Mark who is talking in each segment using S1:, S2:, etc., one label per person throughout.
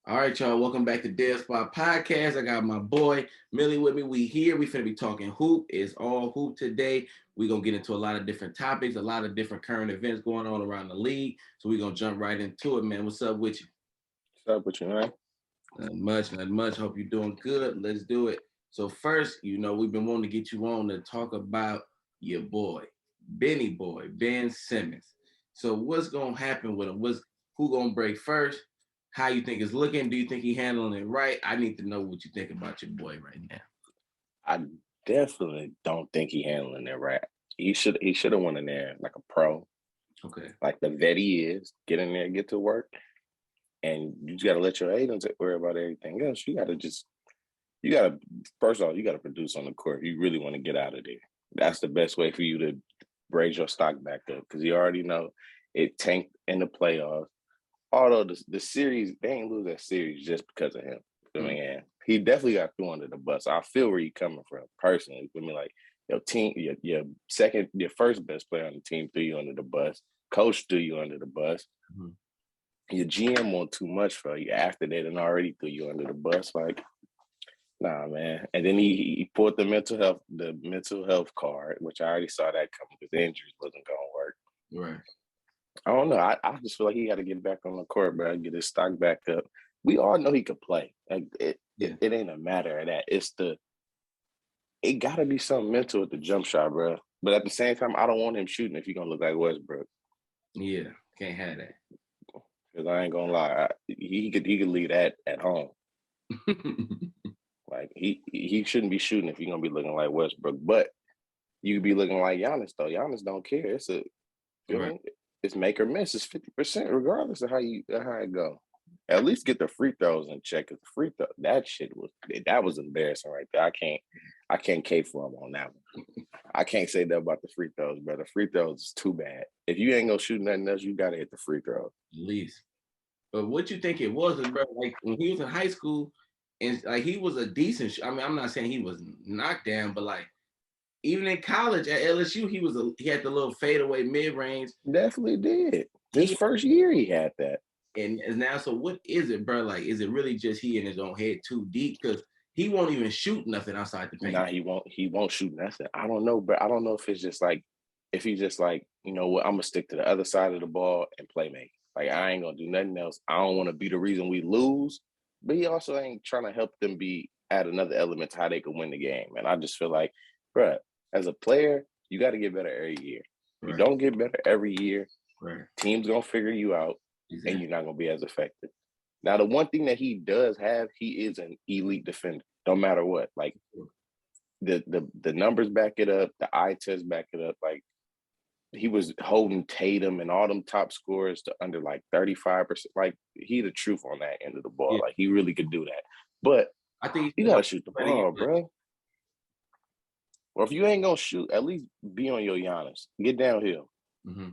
S1: All right, y'all. Welcome back to Dead Spot Podcast. I got my boy Millie with me. We here. We finna be talking hoop. It's all hoop today. We're gonna get into a lot of different topics, a lot of different current events going on around the league. So we're gonna jump right into it, man. What's up with you?
S2: What's up with you, man?
S1: Not much, not much. Hope you're doing good. Let's do it. So first, we've been wanting to get you on to talk about your boy, Benny boy, Ben Simmons. So what's gonna happen with him? Who gonna break first? How you think it's looking? Do you think he handling it right? I need to know what you think about your boy right now.
S2: I definitely don't think he handling it right. He should have went in there like a pro,
S1: Okay.
S2: like the vet he is. Get in there, get to work, and you just gotta let your agents worry about everything else. You gotta first of all, you gotta produce on the court. You really want to get out of there. That's the best way for you to raise your stock back up because you already know it tanked in the playoffs. Although the series, they ain't lose that series just because of him. I mean, he definitely got thrown under the bus. I feel where you coming from personally. I mean, like your team, your first best player on the team threw you under the bus. Coach threw you under the bus.
S1: Mm-hmm.
S2: Your GM want too much for you after they done already threw you under the bus. Like, nah, man. And then he pulled the mental health card, which I already saw that coming because the injuries wasn't gonna work.
S1: Right.
S2: I don't know. I just feel like he got to get back on the court, bro. Get his stock back up. We all know he could play. Like it ain't a matter of that. It got to be something mental with the jump shot, bro. But at the same time, I don't want him shooting if he's gonna look like Westbrook.
S1: Yeah. Can't have that.
S2: Because I ain't gonna lie, he could leave that at home. Like he shouldn't be shooting if he's gonna be looking like Westbrook. But you could be looking like Giannis though. Giannis don't care.
S1: Right.
S2: It's make or miss. It's 50% regardless of how it go. At least get the free throws in check. Cause the free throw that was embarrassing right there. I can't cave for him on that one. I can't say that about the free throws, bro. The free throws is too bad. If you ain't gonna shoot nothing else, you gotta hit the free throws.
S1: At least. But what you think it was, bro? Like when he was in high school, and like he was a decent. I mean, I'm not saying he was knocked down, but like even in college at LSU, he had the little fadeaway mid range.
S2: Definitely did. His first year he had that.
S1: And now, so what is it, bro? Like, is it really just he in his own head too deep? Because he won't even shoot nothing outside the paint.
S2: Nah, he won't shoot nothing. I don't know, but I don't know if it's just like if he's just like, you know what, I'm gonna stick to the other side of the ball and play make. Like I ain't gonna do nothing else. I don't want to be the reason we lose, but he also ain't trying to help them be add another element to how they can win the game. And I just feel like, bruh, as a player, you got to get better every year. If you don't get better every year,
S1: Right.
S2: teams gonna figure you out,
S1: Exactly.
S2: and you're not gonna be as effective. Now, the one thing that he does have, he is an elite defender, no matter what. Like the numbers back it up, the eye test back it up. Like he was holding Tatum and all them top scorers to under like 35%. Like he the truth on that end of the ball.
S1: Yeah.
S2: Like he really could do that. But
S1: I think
S2: you gotta shoot the ball, bro. Or if you ain't gonna shoot, at least be on your Giannis. Get downhill.
S1: Mm-hmm.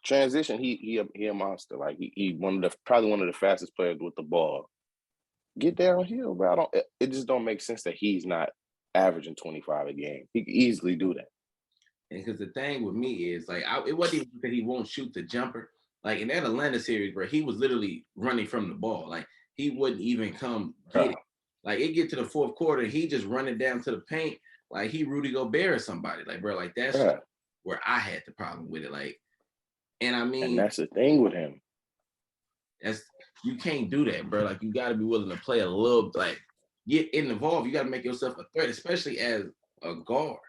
S2: Transition, he a monster. Like he probably one of the fastest players with the ball. Get downhill, bro. It just don't make sense that he's not averaging 25 a game. He could easily do that.
S1: And because the thing with me is like it wasn't even that he won't shoot the jumper. Like in that Atlanta series, bro, he was literally running from the ball. Like he wouldn't even come get it. Like it get to the fourth quarter, he just running down to the paint like he Rudy Gobert or somebody. Like, bro, like that's where I had the problem with it. Like, and I mean,
S2: and that's the thing with him.
S1: That's you can't do that, bro. Like you got to be willing to play a little, like get involved. You got to make yourself a threat, especially as a guard.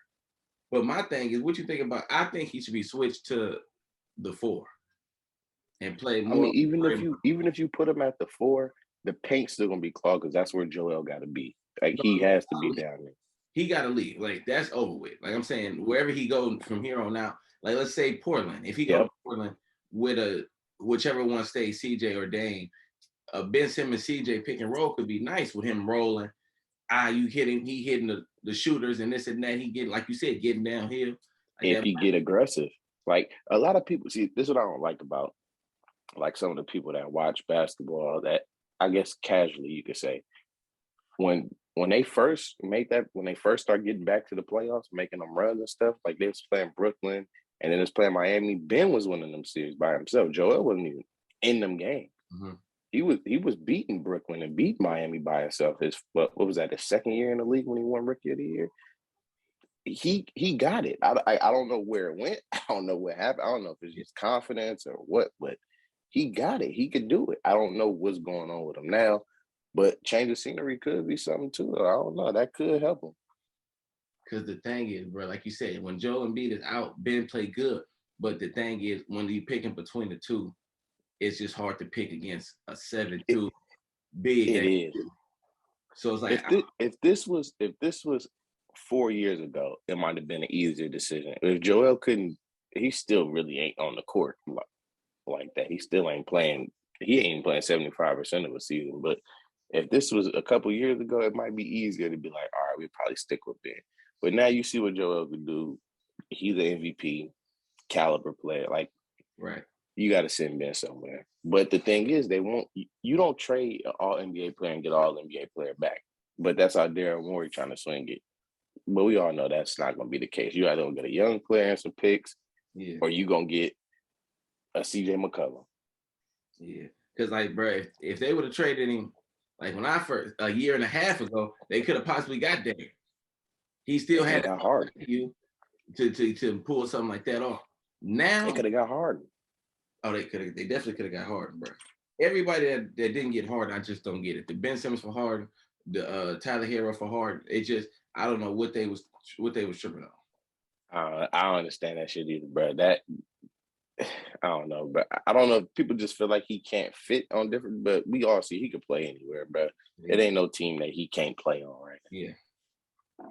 S1: But my thing is, what you think about? I think he should be switched to the 4 and play more.
S2: I mean, even if you put him at the 4, the paint's still gonna be clogged because that's where Joel got to be. Like he has to be down there.
S1: He got to leave. Like that's over with. Like I'm saying, wherever he goes from here on out. Like let's say Portland. If he goes to Portland with whichever one stays, CJ or Dame, Ben Simmons, CJ pick and roll could be nice with him rolling. He hitting the shooters and this and that. He getting, like you said, getting downhill. Like
S2: if you get aggressive. Like a lot of people see, this is what I don't like about like some of the people that watch basketball that I guess casually you could say. When they first start getting back to the playoffs, making them runs and stuff, like they was playing Brooklyn and then it was playing Miami, Ben was winning them series by himself. Joel wasn't even in them games.
S1: Mm-hmm.
S2: He was beating Brooklyn and beat Miami by himself. What was that? His second year in the league when he won Rookie of the Year. He got it. I don't know where it went. I don't know what happened. I don't know if it's just confidence or what, but he got it. He could do it. I don't know what's going on with him now, but change of scenery could be something too. I don't know. That could help him.
S1: Because the thing is, bro, like you said, when Joel Embiid is out, Ben played good. But the thing is, when you picking between the two, it's just hard to pick against a 7-2 big.
S2: It is.
S1: So it's like
S2: if this was 4 years ago, it might have been an easier decision. If Joel couldn't, he still really ain't on the court like that. He still ain't playing. He ain't playing 75% of a season. But if this was a couple years ago, it might be easier to be like, all right, we'd probably stick with Ben. But now you see what Joel could do. He's an MVP caliber player. Like,
S1: right.
S2: You got to send Ben somewhere. But the thing is, you don't trade an all NBA player and get an all NBA player back. But that's how Daryl Morey trying to swing it. But we all know that's not going to be the case. You either going to get a young player and some picks, or you going to get a CJ McCollum.
S1: Yeah. Because, like, bro, if they would have traded him, like when I first, a year and a half ago, they could have possibly got there. He still had
S2: got hard
S1: you to pull something like that off. Now
S2: they could have got Harden.
S1: Oh, they definitely could have got Harden, bro. Everybody that didn't get Harden, I just don't get it. The Ben Simmons for Harden, the Tyler Hero for Harden. It just I don't know what they was tripping
S2: on. I don't understand that shit either, bro. That I don't know, but I don't know if people just feel like he can't fit on different. But we all see he can play anywhere, bro.
S1: Yeah.
S2: It ain't no team that he can't play on right now.
S1: Yeah.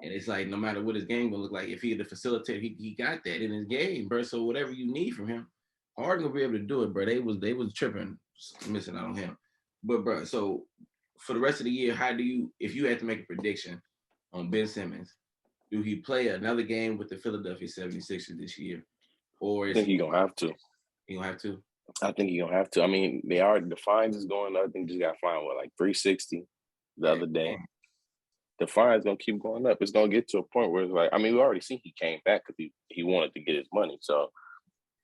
S1: And it's like no matter what his game gonna look like, if he the facilitator, he got that in his game, bro. So whatever you need from him, Harden will be able to do it, bro. They was tripping, missing out on him. But bro, so for the rest of the year, how do you, if you had to make a prediction on Ben Simmons, do he play another game with the Philadelphia 76ers this year? Or
S2: I think he's gonna have to.
S1: He gonna have to?
S2: I think he's gonna have to. I mean, the fines is going up. I think just got fined like $360 the other day. The fine's gonna keep going up. It's gonna get to a point where it's like, I mean, we already seen he came back because he wanted to get his money. So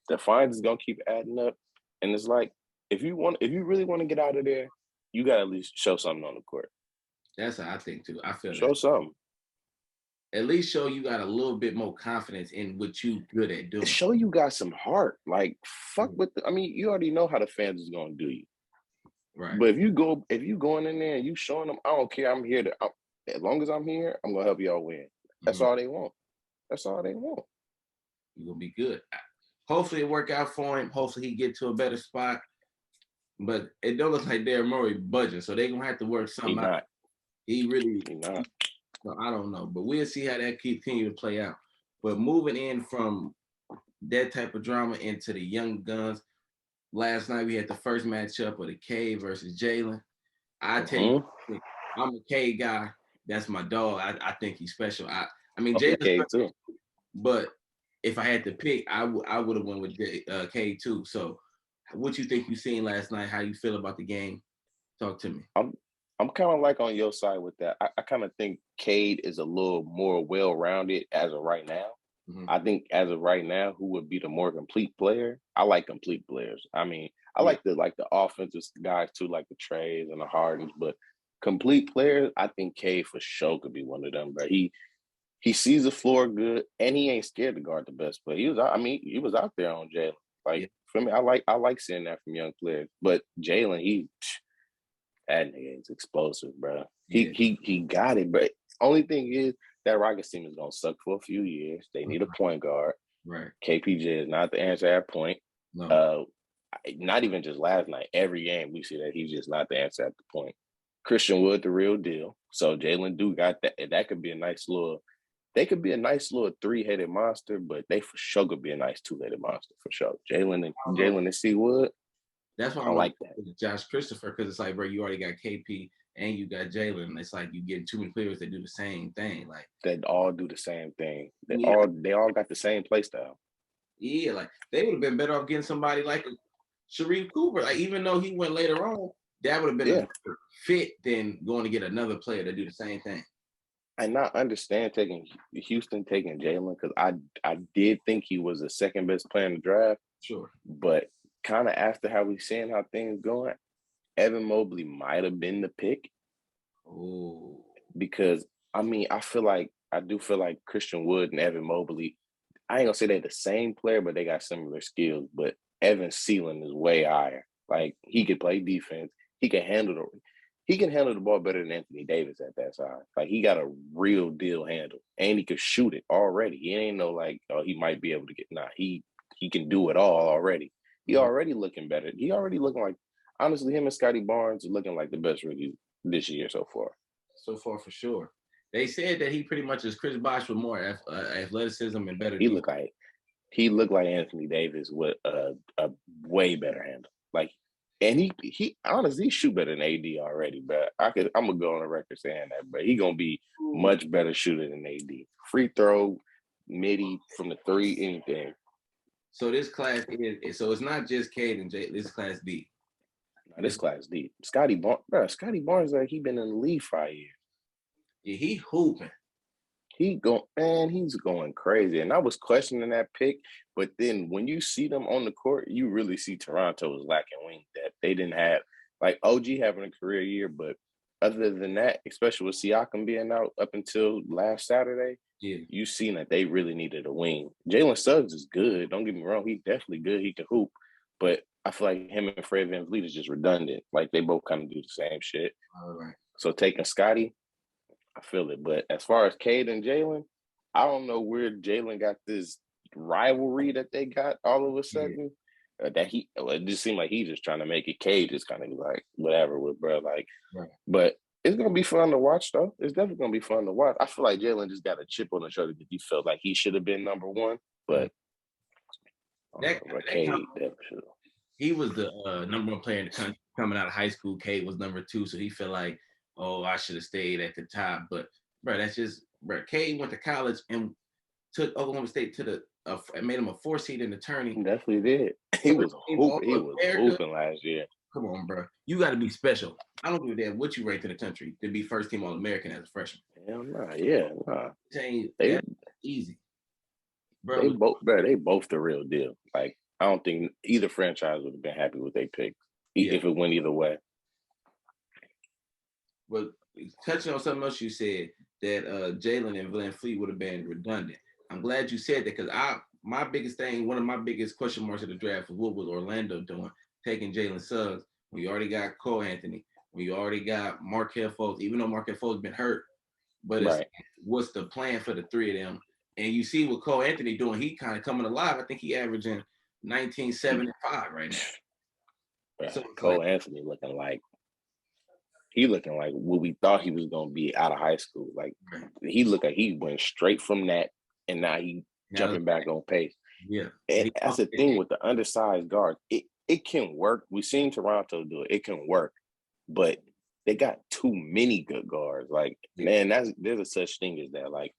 S2: the fines is gonna keep adding up. And it's like, if you really want to get out of there, you gotta at least show something on the court.
S1: That's how I think too. I feel
S2: show something.
S1: At least show you got a little bit more confidence in what you good at doing.
S2: Show you got some heart. Like fuck with I mean, you already know how the fans is gonna do you.
S1: Right.
S2: But if you going in there and you showing them, I don't care. I'm here as long as I'm here, I'm gonna help y'all win. That's all they want. That's all they want.
S1: You're gonna be good. Hopefully it work out for him. Hopefully he get to a better spot. But it don't look like Daryl Morey budging, so they're gonna have to work something out. He not. So I don't know, but we'll see how that continue to play out. But moving in from that type of drama into the young guns, last night we had the first matchup of the Cade versus Jalen. I tell you, I'm a Cade guy. That's my dog. I think he's special. I mean, Jalen's
S2: too.
S1: But if I had to pick, I would have went with Cade too. So, what you think you seen last night? How you feel about the game? Talk to me.
S2: I'm kind of like on your side with that. I kind of think Cade is a little more well-rounded as of right now. I think as of right now, who would be the more complete player? I like complete players. I mean, I like the offensive guys too, like the Trays and the Hardens, but complete players, I think Cade for sure could be one of them. But he sees the floor good, and he ain't scared to guard the best player. He was out there on Jalen. Like for me, I like seeing that from young players. But Jalen, that nigga is explosive, bro. He got it, but only thing is that Rockets team is gonna suck for a few years. They need a point guard.
S1: Right.
S2: KPJ is not the answer at point.
S1: No.
S2: Not even just last night. Every game we see that he's just not the answer at the point. Christian Wood, the real deal. So Jalen do got that. That could be a nice little. They could be a nice little three-headed monster, but they for sure could be a nice two-headed monster for sure. Jalen and C Wood.
S1: That's why
S2: I like that.
S1: Josh Christopher, because it's like, bro, you already got KP and you got Jalen. It's like you get too many players that do the same thing. Like
S2: they all do the same thing. They all got the same play style.
S1: Yeah, like they would have been better off getting somebody like Sharif Cooper. Like even though he went later on, that would have been a fit than going to get another player to do the same thing.
S2: I not understand Houston taking Jalen because I did think he was the second best player in the draft.
S1: Sure.
S2: But kind of after how we seeing how things going, Evan Mobley might have been the pick.
S1: Oh,
S2: Because I do feel like Christian Wood and Evan Mobley, I ain't gonna say they're the same player, but they got similar skills. But Evan's ceiling is way higher. Like he could play defense. He can handle the ball better than Anthony Davis at that size. Like he got a real deal handle. And he could shoot it already. He ain't no like, oh, he might be able to get he can do it all already. He already looking better. He already looking like honestly, him and Scotty Barnes are looking like the best rookies this year so far.
S1: so far for sure. They said that he pretty much is Chris Bosh with more athleticism and better
S2: He
S1: defense.
S2: looked like Anthony Davis with a way better handle. Like, and he honestly shoot better than AD already. But I'm gonna go on the record saying that. But he gonna be much better shooter than AD. Free throw, midi from the three, anything.
S1: So this class is so it's not just Cade and Jay. This is class D.
S2: Now, this class deep. Scotty Barnes, like he been in the league 5 years.
S1: Yeah, he hooping.
S2: He's going crazy. And I was questioning that pick, but then when you see them on the court, you really see Toronto was lacking wing depth. They didn't have like OG having a career year, but other than that, especially with Siakam being out up until last Saturday, you seen that they really needed a wing. Jalen Suggs is good. Don't get me wrong, he's definitely good. He can hoop, but I feel like him and Fred VanVleet is just redundant. Like they both kind of do the same shit.
S1: All right.
S2: So taking Scotty, I feel it. But as far as Cade and Jalen, I don't know where Jalen got this rivalry that they got all of a sudden. It just seemed like he's just trying to make it. Cade just kind of like whatever with bro. Like,
S1: right.
S2: But it's gonna be fun to watch though. It's definitely gonna be fun to watch. I feel like Jalen just got a chip on the shoulder because he felt like he should have been number one, but Cade definitely.
S1: He was the number one player in the country coming out of high school. Cade was number two, so he felt like, oh, I should have stayed at the top. But bro, that's just bro. Cade went to college and took Oklahoma State to the made him a 4 seed in the tourney.
S2: He definitely did. He was hooping last year.
S1: Come on, bro. You got to be special. I don't give a damn what you ranked in the country to be first team All-American as a freshman.
S2: Hell nah, yeah, nah.
S1: That's easy. Bro,
S2: they both the real deal. Like I don't think either franchise would have been happy with their pick if it went either way.
S1: But touching on something else you said that Jalen and VanVleet would have been redundant. I'm glad you said that because my biggest thing, one of my biggest question marks of the draft was what was Orlando doing, taking Jalen Suggs when you already got Cole Anthony, when you already got Markelle Fultz, even though Markelle Fultz been hurt. But what's the plan for the three of them? And you see what Cole Anthony doing, he kind of coming alive. I think he averaging 19, 7, and 5 right now.
S2: Right. So Cole Anthony looking like what we thought he was gonna be out of high school. Like he looked like he went straight from that, and now he jumping back on pace.
S1: Yeah,
S2: and that's the thing with the undersized guard. It can work. We've seen Toronto do it. It can work, but they got too many good guards. Like man, there's a such thing as that. Like,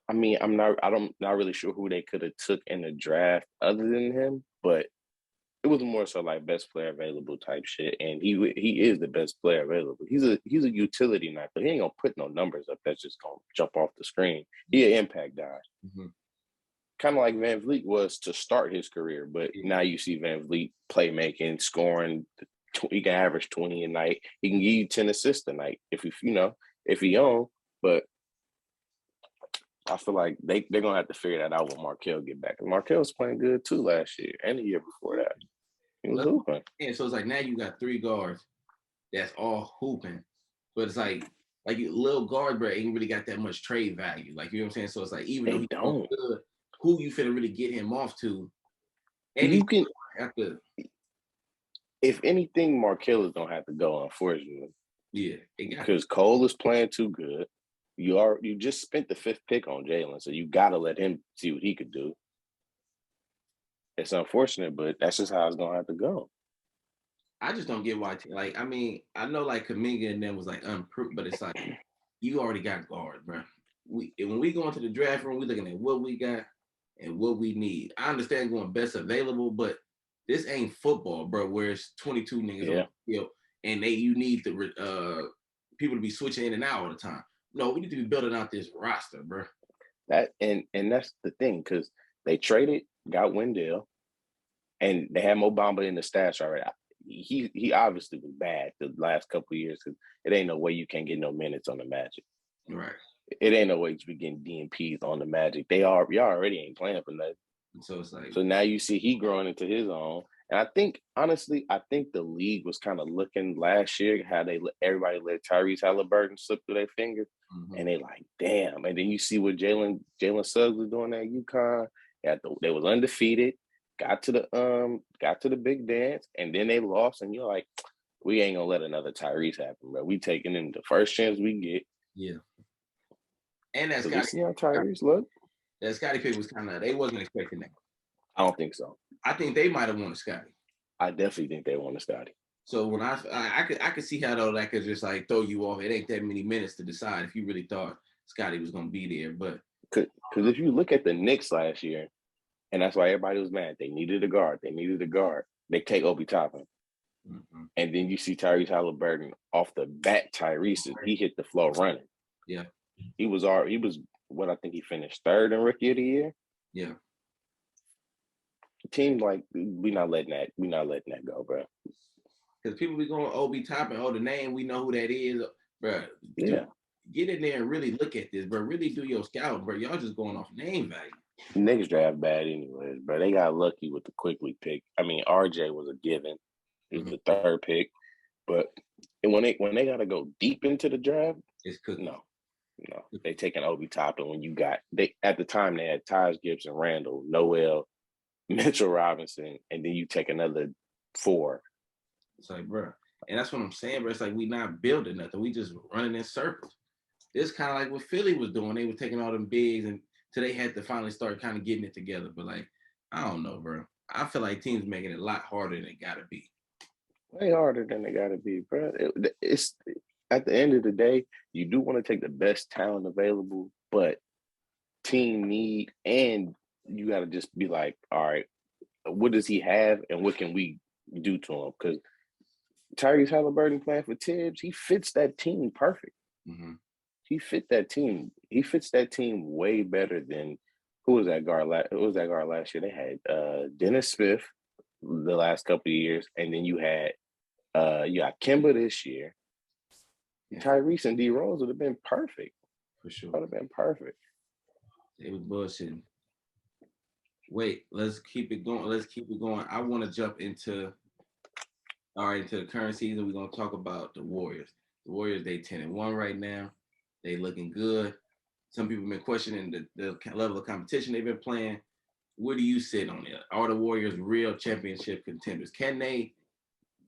S2: I mean, I'm not really sure who they could have took in the draft other than him, but it was more so like best player available type shit, and he is the best player available. He's a utility knife, but he ain't gonna put no numbers up that's just gonna jump off the screen. He an impact guy, kind of like VanVleet was to start his career, but now you see VanVleet playmaking, scoring. He can average 20 a night. He can give you 10 assists a night if he on. But I feel like they're gonna have to figure that out when Markelle get back. And Markelle was playing good too last year and the year before that. He was hooping.
S1: Yeah, so it's like now you got 3 guards that's all hooping, but it's like little guard, bro, ain't really got that much trade value. Like, you know what I'm saying? So it's like even though he's good, who you finna really get him off to? And
S2: you can
S1: have to.
S2: If anything, Markelle is gonna have to go, unfortunately.
S1: Yeah,
S2: because Cole is playing too good. You just spent the 5th pick on Jalen, so you gotta let him see what he could do. It's unfortunate, but that's just how it's gonna have to go.
S1: I just don't get why. Like, I mean, I know like Kaminga and them was like unproved, but it's like you already got guards, bro. When we go into the draft room, we looking at what we got and what we need. I understand going best available, but this ain't football, bro. Where it's 22 niggas on the field, and you need the people to be switching in and out all the time. No, we need to be building out this roster, bro.
S2: That and that's the thing, because they traded, got Wendell, and they had Mo Bamba in the stash already. he obviously was bad the last couple of years because it ain't no way you can't get no minutes on the Magic.
S1: Right.
S2: It ain't no way you be getting DNPs on the Magic. Y'all already ain't playing for nothing.
S1: So it's like,
S2: so now you see he growing into his own. And I think honestly, the league was kind of looking last year how everybody let Tyrese Halliburton slip through their fingers, and they like, damn. And then you see what Jalen Suggs was doing at UConn. They was undefeated, got to the big dance, and then they lost. And you're like, we ain't gonna let another Tyrese happen, bro. We taking him the first chance we get.
S1: yeah. And that's
S2: we see how Tyrese look.
S1: That Scottie pick was kind of, they wasn't expecting that.
S2: I don't think so.
S1: I think they might have wanted Scottie.
S2: I definitely think they wanted Scottie.
S1: So when I could see how though that could just like throw you off. It ain't that many minutes to decide if you really thought Scottie was gonna be there. But
S2: because if you look at the Knicks last year, and that's why everybody was mad. They needed a guard. They take Obi Toppin. And then you see Tyrese Halliburton off the bat. Tyrese, he hit the floor running.
S1: Yeah.
S2: He was what I think he finished third in Rookie of the Year.
S1: Yeah.
S2: Team like we not letting that go, bro.
S1: Because people be going Obi Toppin, the name, we know who that is, bro.
S2: Yeah.
S1: Get in there and really look at this, bro. Really do your scout, bro. Y'all just going off name value.
S2: Knicks draft bad anyways, bro. They got lucky with the quickly pick. I mean, RJ was a given. He was the third pick. But when they gotta go deep into the draft,
S1: it's cooking.
S2: No. They taking Obi Toppin when at the time they had Taj Gibson, Randall, Noel, Mitchell Robinson, and then you take another 4.
S1: It's like, bro. And that's what I'm saying, bro. It's like we not building nothing. We just running in circles. It's kind of like what Philly was doing. They were taking all them bigs and so they had to finally start kind of getting it together. But like, I don't know, bro. I feel like teams making it a lot harder than it gotta be.
S2: Way harder than it gotta be, bro. It's at the end of the day, you do want to take the best talent available, but team need, and you got to just be like, all right, what does he have and what can we do to him? Because Tyrese Halliburton playing for Tibbs, he fits that team perfect. He fits that team. He fits that team way better than who was that guard last year? They had Dennis Smith the last couple of years, and then you got Kemba this year. Tyrese and D Rose would have been perfect.
S1: For sure.
S2: Would have been perfect.
S1: It was bullshitting. Wait, let's keep it going. I want to jump into the current season. We're gonna talk about the Warriors. The Warriors, they 10-1 right now. They looking good. Some people have been questioning the level of competition they've been playing. Where do you sit on it? Are the Warriors real championship contenders? Can they?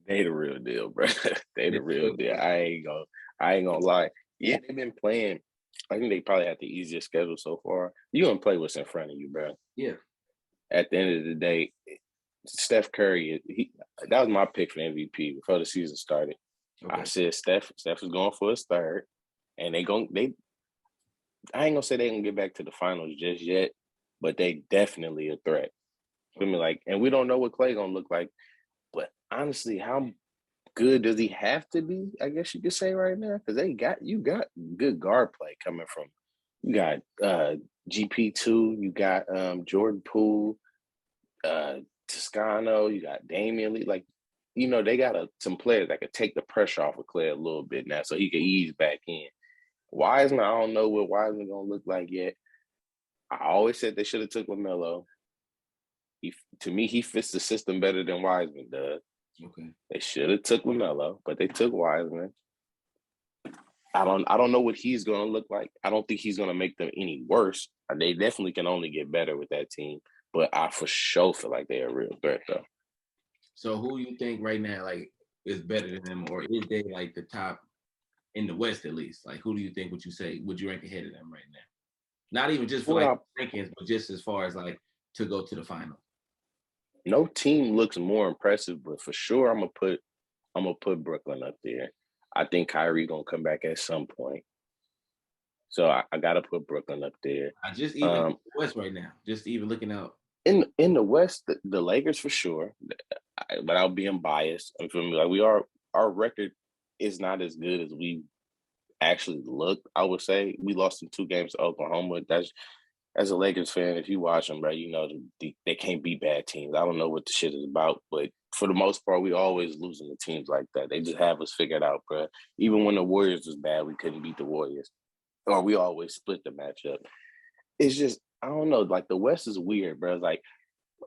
S2: They the real deal, bro. They the real deal. I ain't gonna lie. Yeah, they've been playing. I think they probably had the easiest schedule so far. You're gonna play what's in front of you, bro.
S1: Yeah.
S2: At the end of the day, Steph Curry, that was my pick for MVP before the season started. Okay. I said Steph is going for his third, and I ain't gonna say they gonna get back to the finals just yet, but they definitely a threat. Feel me? Like, and we don't know what Clay gonna look like, but honestly, how good does he have to be? I guess you could say right now, because you got good guard play coming from. You got GP2, you got Jordan Poole, Toscano, you got Damian Lee. Like, they got some players that could take the pressure off of Clay a little bit now, so he can ease back in. Wiseman, I don't know what Wiseman gonna look like yet. I always said they should have took LaMelo. To me, he fits the system better than Wiseman does.
S1: Okay.
S2: They should have took LaMelo, but they took Wiseman. I don't know what he's gonna look like. I don't think he's gonna make them any worse. They definitely can only get better with that team, but I for sure feel like they're a real threat though.
S1: So who you think right now like is better than them, or is they like the top in the West at least? Like, who do you think would you rank ahead of them right now? Not even just for rankings, but just as far as like to go to the final.
S2: No team looks more impressive, but for sure I'm gonna put Brooklyn up there. I think Kyrie gonna come back at some point, so I gotta put Brooklyn up there.
S1: I just even in the West right now, just even looking out
S2: in the West, the Lakers for sure, without being biased. I'm feeling like our record is not as good as we actually look. I would say we lost in 2 games to Oklahoma. That's, as a Lakers fan, if you watch them, bro, they can't be bad teams. I don't know what the shit is about, but for the most part, we always losing to teams like that. They just have us figured out, bro. Even when the Warriors was bad, we couldn't beat the Warriors. Or we always split the matchup. It's just, I don't know, like the West is weird, bro. Like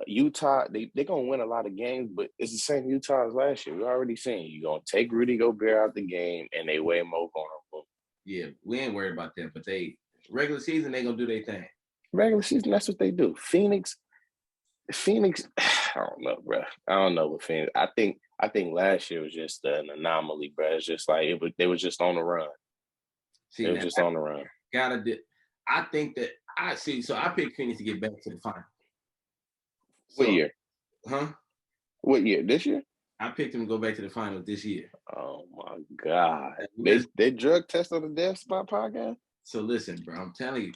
S2: Utah, they're going to win a lot of games, but it's the same Utah as last year. We already seen you're going to take Rudy Gobert out the game and they way more vulnerable.
S1: Yeah, we ain't worried about that, but regular season, they going to do their thing.
S2: Regular season, that's what they do. Phoenix, I don't know, bro. I don't know with Phoenix. I think last year was just an anomaly, bro. It's just like they was just on the run. They were just on the run.
S1: I think that so I picked Phoenix to get back to the final.
S2: What year?
S1: Huh?
S2: What year? This year?
S1: I picked them to go back to the finals this year.
S2: Oh my God. They drug test on the Death Spot podcast?
S1: So listen, bro, I'm telling you,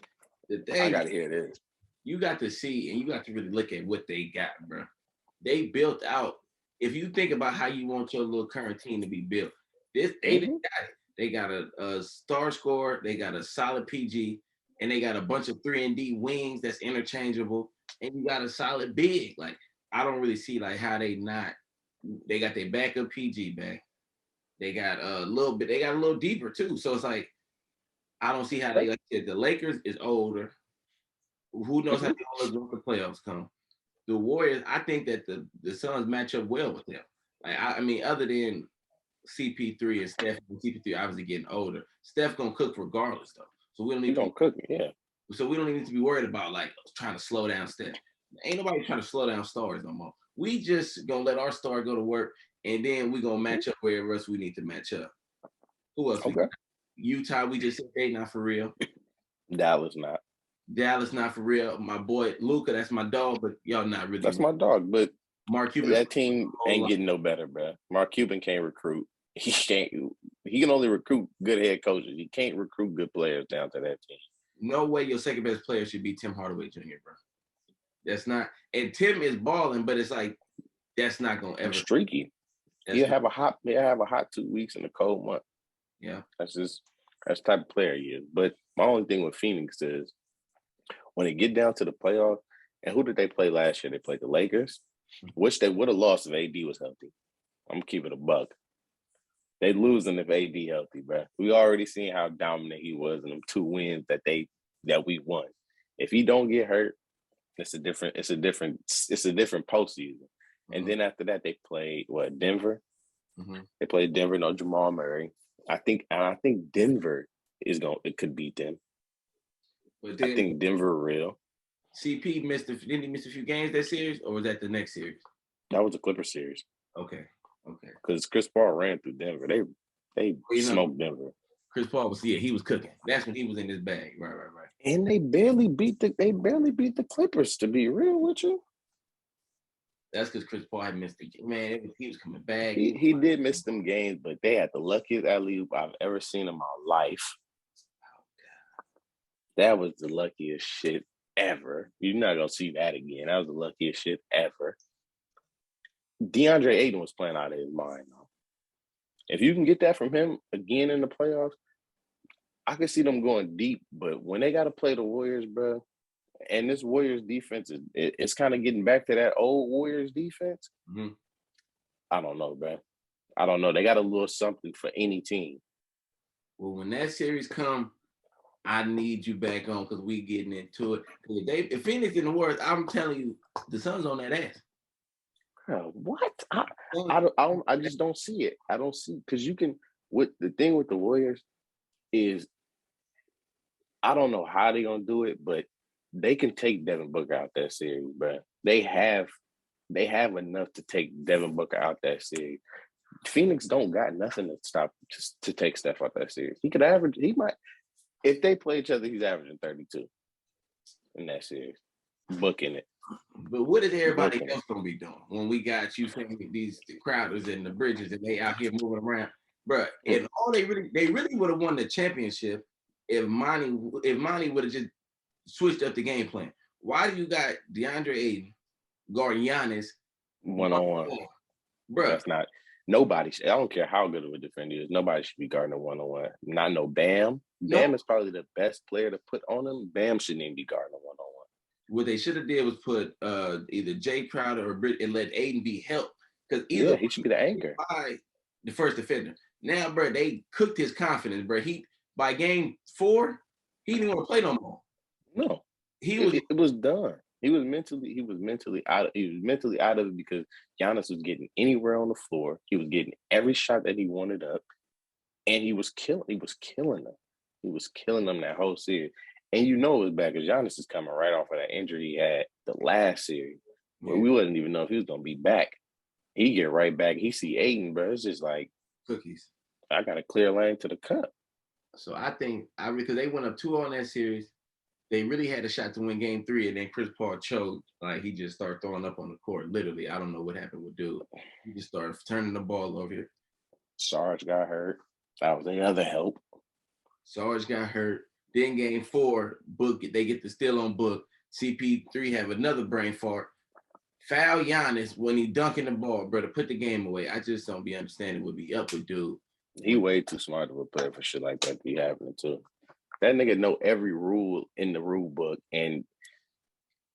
S2: I gotta hear this.
S1: You got to see and you got to really look at what they got, bro. They built out. If you think about how you want your little current team to be built, they got it. They got a star scorer, they got a solid PG, and they got a bunch of 3-and-D wings that's interchangeable, and you got a solid big. Like, I don't really see like how they got their backup PG back. They got a little deeper too. So it's like, I don't see how they, like the Lakers is older. Who knows how they always go the playoffs come. The Warriors, I think that the Suns match up well with them. Like, I mean, other than CP3 and Steph, CP3 obviously getting older. Steph gonna cook regardless though. So we don't need
S2: to cook, yeah.
S1: So we don't need to be worried about like trying to slow down Steph. Ain't nobody trying to slow down stars no more. We just gonna let our star go to work, and then we gonna match up wherever else we need to match up. Who else?
S2: Okay.
S1: Utah, we just said they not for real.
S2: Dallas not
S1: for real. My boy Luka, that's my dog, but y'all not really.
S2: That's my dog, but
S1: Mark Cuban.
S2: That team ain't getting no better, bro. Mark Cuban can't recruit. He can only recruit good head coaches. He can't recruit good players down to that team.
S1: No way your second best player should be Tim Hardaway Jr., bro. That's not. And Tim is balling, but it's like that's not gonna ever
S2: streaky. He'll have a hot 2 weeks in a cold month.
S1: Yeah,
S2: that's the type of player he is. But my only thing with Phoenix is when they get down to the playoffs, and who did they play last year? They played the Lakers, which they would have lost if AD was healthy. I'm gonna keep it a buck. They losing if AD healthy, bro. We already seen how dominant he was in them 2 wins that we won. If he don't get hurt, it's a different postseason. Mm-hmm. And then after that, they played Denver. Mm-hmm. They played Denver, no Jamal Murray. I think Denver could beat them. But then, I think Denver real.
S1: CP didn't he miss a few games that series, or was that the next series?
S2: That was a Clipper series.
S1: Okay.
S2: Because Chris Paul ran through Denver. They smoked Denver.
S1: Chris Paul he was cooking. That's when he was in his bag. Right.
S2: And they barely beat the Clippers, to be real with you.
S1: That's because Chris Paul had missed the game. Man, he was coming back.
S2: He did miss them games, but they had the luckiest alley-oop I've ever seen in my life. Oh, God. That was the luckiest shit ever. You're not going to see that again. That was the luckiest shit ever. DeAndre Ayton was playing out of his mind, though. If you can get that from him again in the playoffs, I can see them going deep. But when they got to play the Warriors, bro, and this Warriors defense it's kind of getting back to that old Warriors defense. Mm-hmm. I don't know, bro. I don't know. They got a little something for any team.
S1: Well, when that series come, I need you back on because we getting into it. If Phoenix in the Warriors, I'm telling you, the Suns on that ass.
S2: What? I just don't see it. I don't see because you can. With the thing with the Warriors is, I don't know how they're gonna do it, but they can take Devin Booker out that series, bro. They have enough to take Devin Booker out that series. Phoenix don't got nothing to stop to take Steph out that series. He might, if they play each other, he's averaging 32 in that series, booking it.
S1: But what is everybody else gonna be doing when we got you saying these Crowders and the Bridges and they out here moving around, bro? And all they really would have won the championship if Monty would have just switched up the game plan. Why do you got DeAndre Ayton guarding Giannis
S2: 1-on-1? Bro, that's not nobody. I don't care how good of a defender he is. Nobody should be guarding a 1-on-1. Not no Bam. Bam is probably the best player to put on him. Bam shouldn't even be guarding a 1-on-1.
S1: What they should have did was put either Jay Crowder or Britt and let Ayton be helped. Because either
S2: he should be the anchor.
S1: by the first defender. Now, bro, they cooked his confidence, bro. He by game 4, he didn't want to play no more.
S2: No,
S1: He was
S2: it was done. He was mentally out of it because Giannis was getting anywhere on the floor. He was getting every shot that he wanted up, and he was killing them. He was killing them that whole series. And you know it was bad because Giannis is coming right off of that injury he had the last series, where we wouldn't even know if he was gonna be back. He get right back. He see Aiden, bro. It's just like
S1: cookies.
S2: I got a clear lane to the cup.
S1: So I think because they went up 2-0 in that series, they really had a shot to win game 3, and then Chris Paul choked. Like he just started throwing up on the court. Literally, I don't know what happened with dude. He just started turning the ball over here.
S2: Sarge got hurt. That was the other help.
S1: Sarge got hurt. Then game 4, Book they get the steal on Book. CP3 have another brain fart. Foul Giannis when he dunking the ball, bro, to put the game away. I just don't be understanding what be up with dude.
S2: He way too smart of a player for shit like that to be happening too. That nigga know every rule in the rule book, and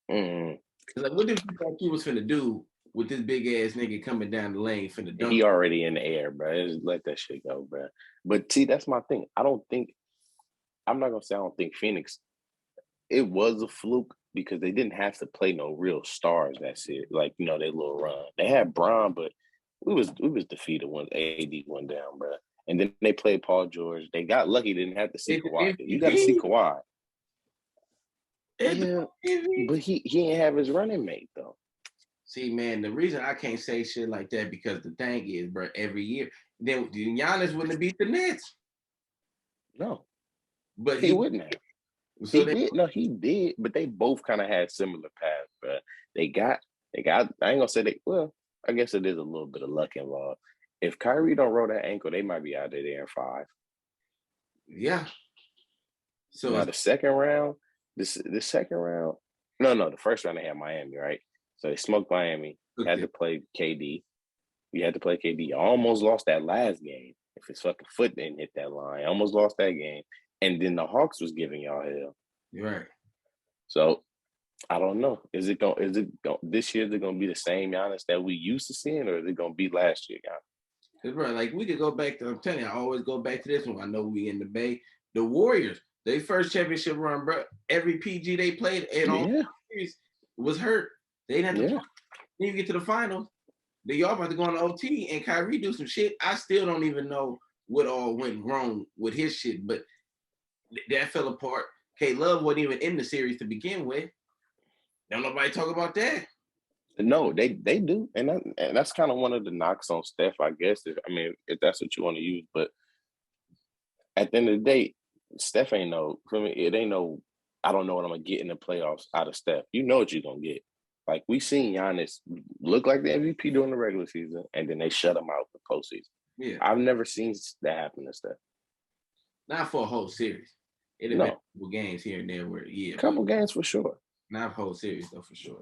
S1: like, what did you think he was finna do with this big ass nigga coming down the lane finna dunk?
S2: He already in the air, bro. Just let that shit go, bro. But see, that's my thing. I'm not gonna say I don't think Phoenix. It was a fluke because they didn't have to play no real stars. That's it. Like their little run. They had Bron, but we was defeated once AD went down, bro. And then they played Paul George. They got lucky. They didn't have to see Kawhi. You got to see Kawhi. Yeah, but he ain't have his running mate though.
S1: See, man, the reason I can't say shit like that because the thing is, bro, every year, then Giannis wouldn't have beat the Nets.
S2: No,
S1: but
S2: he wouldn't have.
S1: So
S2: he did, but they both kind of had similar paths, bro. They got. I ain't gonna say they. Well, I guess it is a little bit of luck involved. If Kyrie don't roll that ankle, they might be out there in 5.
S1: Yeah. So
S2: now the second round, the second round, no, the first round they had Miami, right? So they smoked Miami. Had to play KD. You had to play KD. Almost lost that last game. If his fucking foot didn't hit that line, almost lost that game. And then the Hawks was giving y'all hell.
S1: Right.
S2: So I don't know. Is it going this year? Is it gonna be the same Giannis that we used to seeing, or is it gonna be last year, Giannis?
S1: Because, bro, like we could go back to. I'm telling you, I always go back to this one. I know we in the Bay. The Warriors, they first championship run, bro. Every PG they played and all series was hurt. They didn't have to. Then you get to the finals. Y'all about to go on OT and Kyrie do some shit. I still don't even know what all went wrong with his shit, but that fell apart. Cade Love wasn't even in the series to begin with. Don't nobody talk about that.
S2: No, they do, and that's kind of one of the knocks on Steph, I guess. If that's what you want to use, but at the end of the day, Steph ain't no. For me, it ain't no. I don't know what I'm gonna get in the playoffs out of Steph. You know what you're gonna get. Like we seen Giannis look like the MVP during the regular season, and then they shut him out the postseason. Yeah, I've never seen that happen to Steph.
S1: Not for a whole series. It have been a couple games here and there where
S2: a couple games for sure.
S1: Not a whole series though, for sure.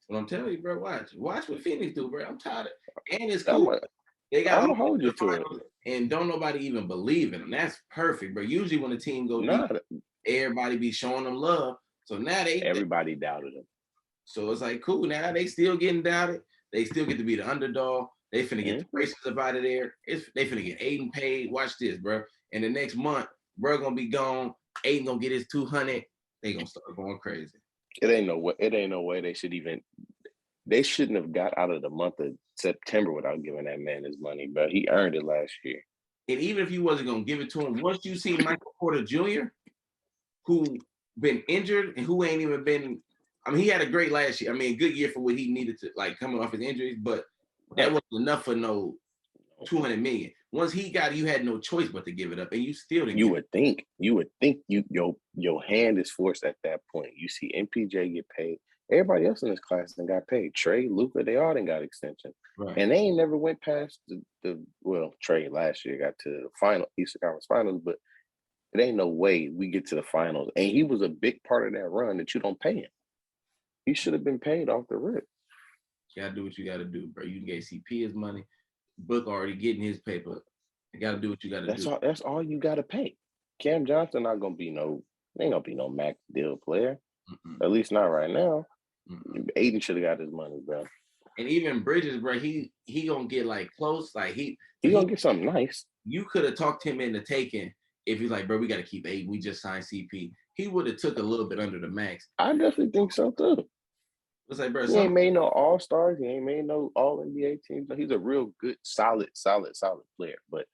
S1: But I'm telling you, bro, watch what Phoenix do, bro. I'm tired of it. And it's cool. They got
S2: I'm gonna hold you to it.
S1: And don't nobody even believe in them. That's perfect, bro. Usually when a team goes deep, everybody be showing them love. So now
S2: everybody doubted them.
S1: So it's like cool. Now they still getting doubted. They still get to be the underdog. They finna get the races up out of there. They finna get Aiden paid. Watch this, bro. And the next month, bro gonna be gone. Aiden gonna get his 200. They gonna start going crazy.
S2: It ain't no way they should even. They shouldn't have got out of the month of September without giving that man his money, but he earned it last year.
S1: And even if you wasn't gonna give it to him, once you see Michael Porter Jr., who been injured and who ain't even been. I mean, he had a great last year. I mean, a good year for what he needed to, like, coming off his injuries, but that wasn't enough for no 200 million. Once he got it, you had no choice but to give it up, and you still didn't. You
S2: would think your hand is forced at that point. You see MPJ get paid. Everybody else in this class then got paid. Trey, Luka, they all done got extension. Right. And they ain't never went past Trey last year got to the final, Eastern Conference Finals, but it ain't no way we get to the finals. And he was a big part of that run that you don't pay him. He should have been paid off the rip.
S1: You gotta do what you gotta do, bro. You gave CP his money. Book already getting his paper. You gotta do what you gotta do.
S2: That's all you gotta pay. Cam Johnson ain't gonna be no max deal player. At least not right now. Aiden should have got his money, bro.
S1: And even Bridges, bro, he gonna get like close. Like
S2: he gonna get something nice.
S1: You could have talked him into taking if he's like, bro, we got to keep Aiden. We just signed CP. He would have took a little bit under the max.
S2: I definitely think so too.
S1: It's like, bro,
S2: he ain't made no all-stars. He ain't made no all-NBA teams. He's a real good, solid player. But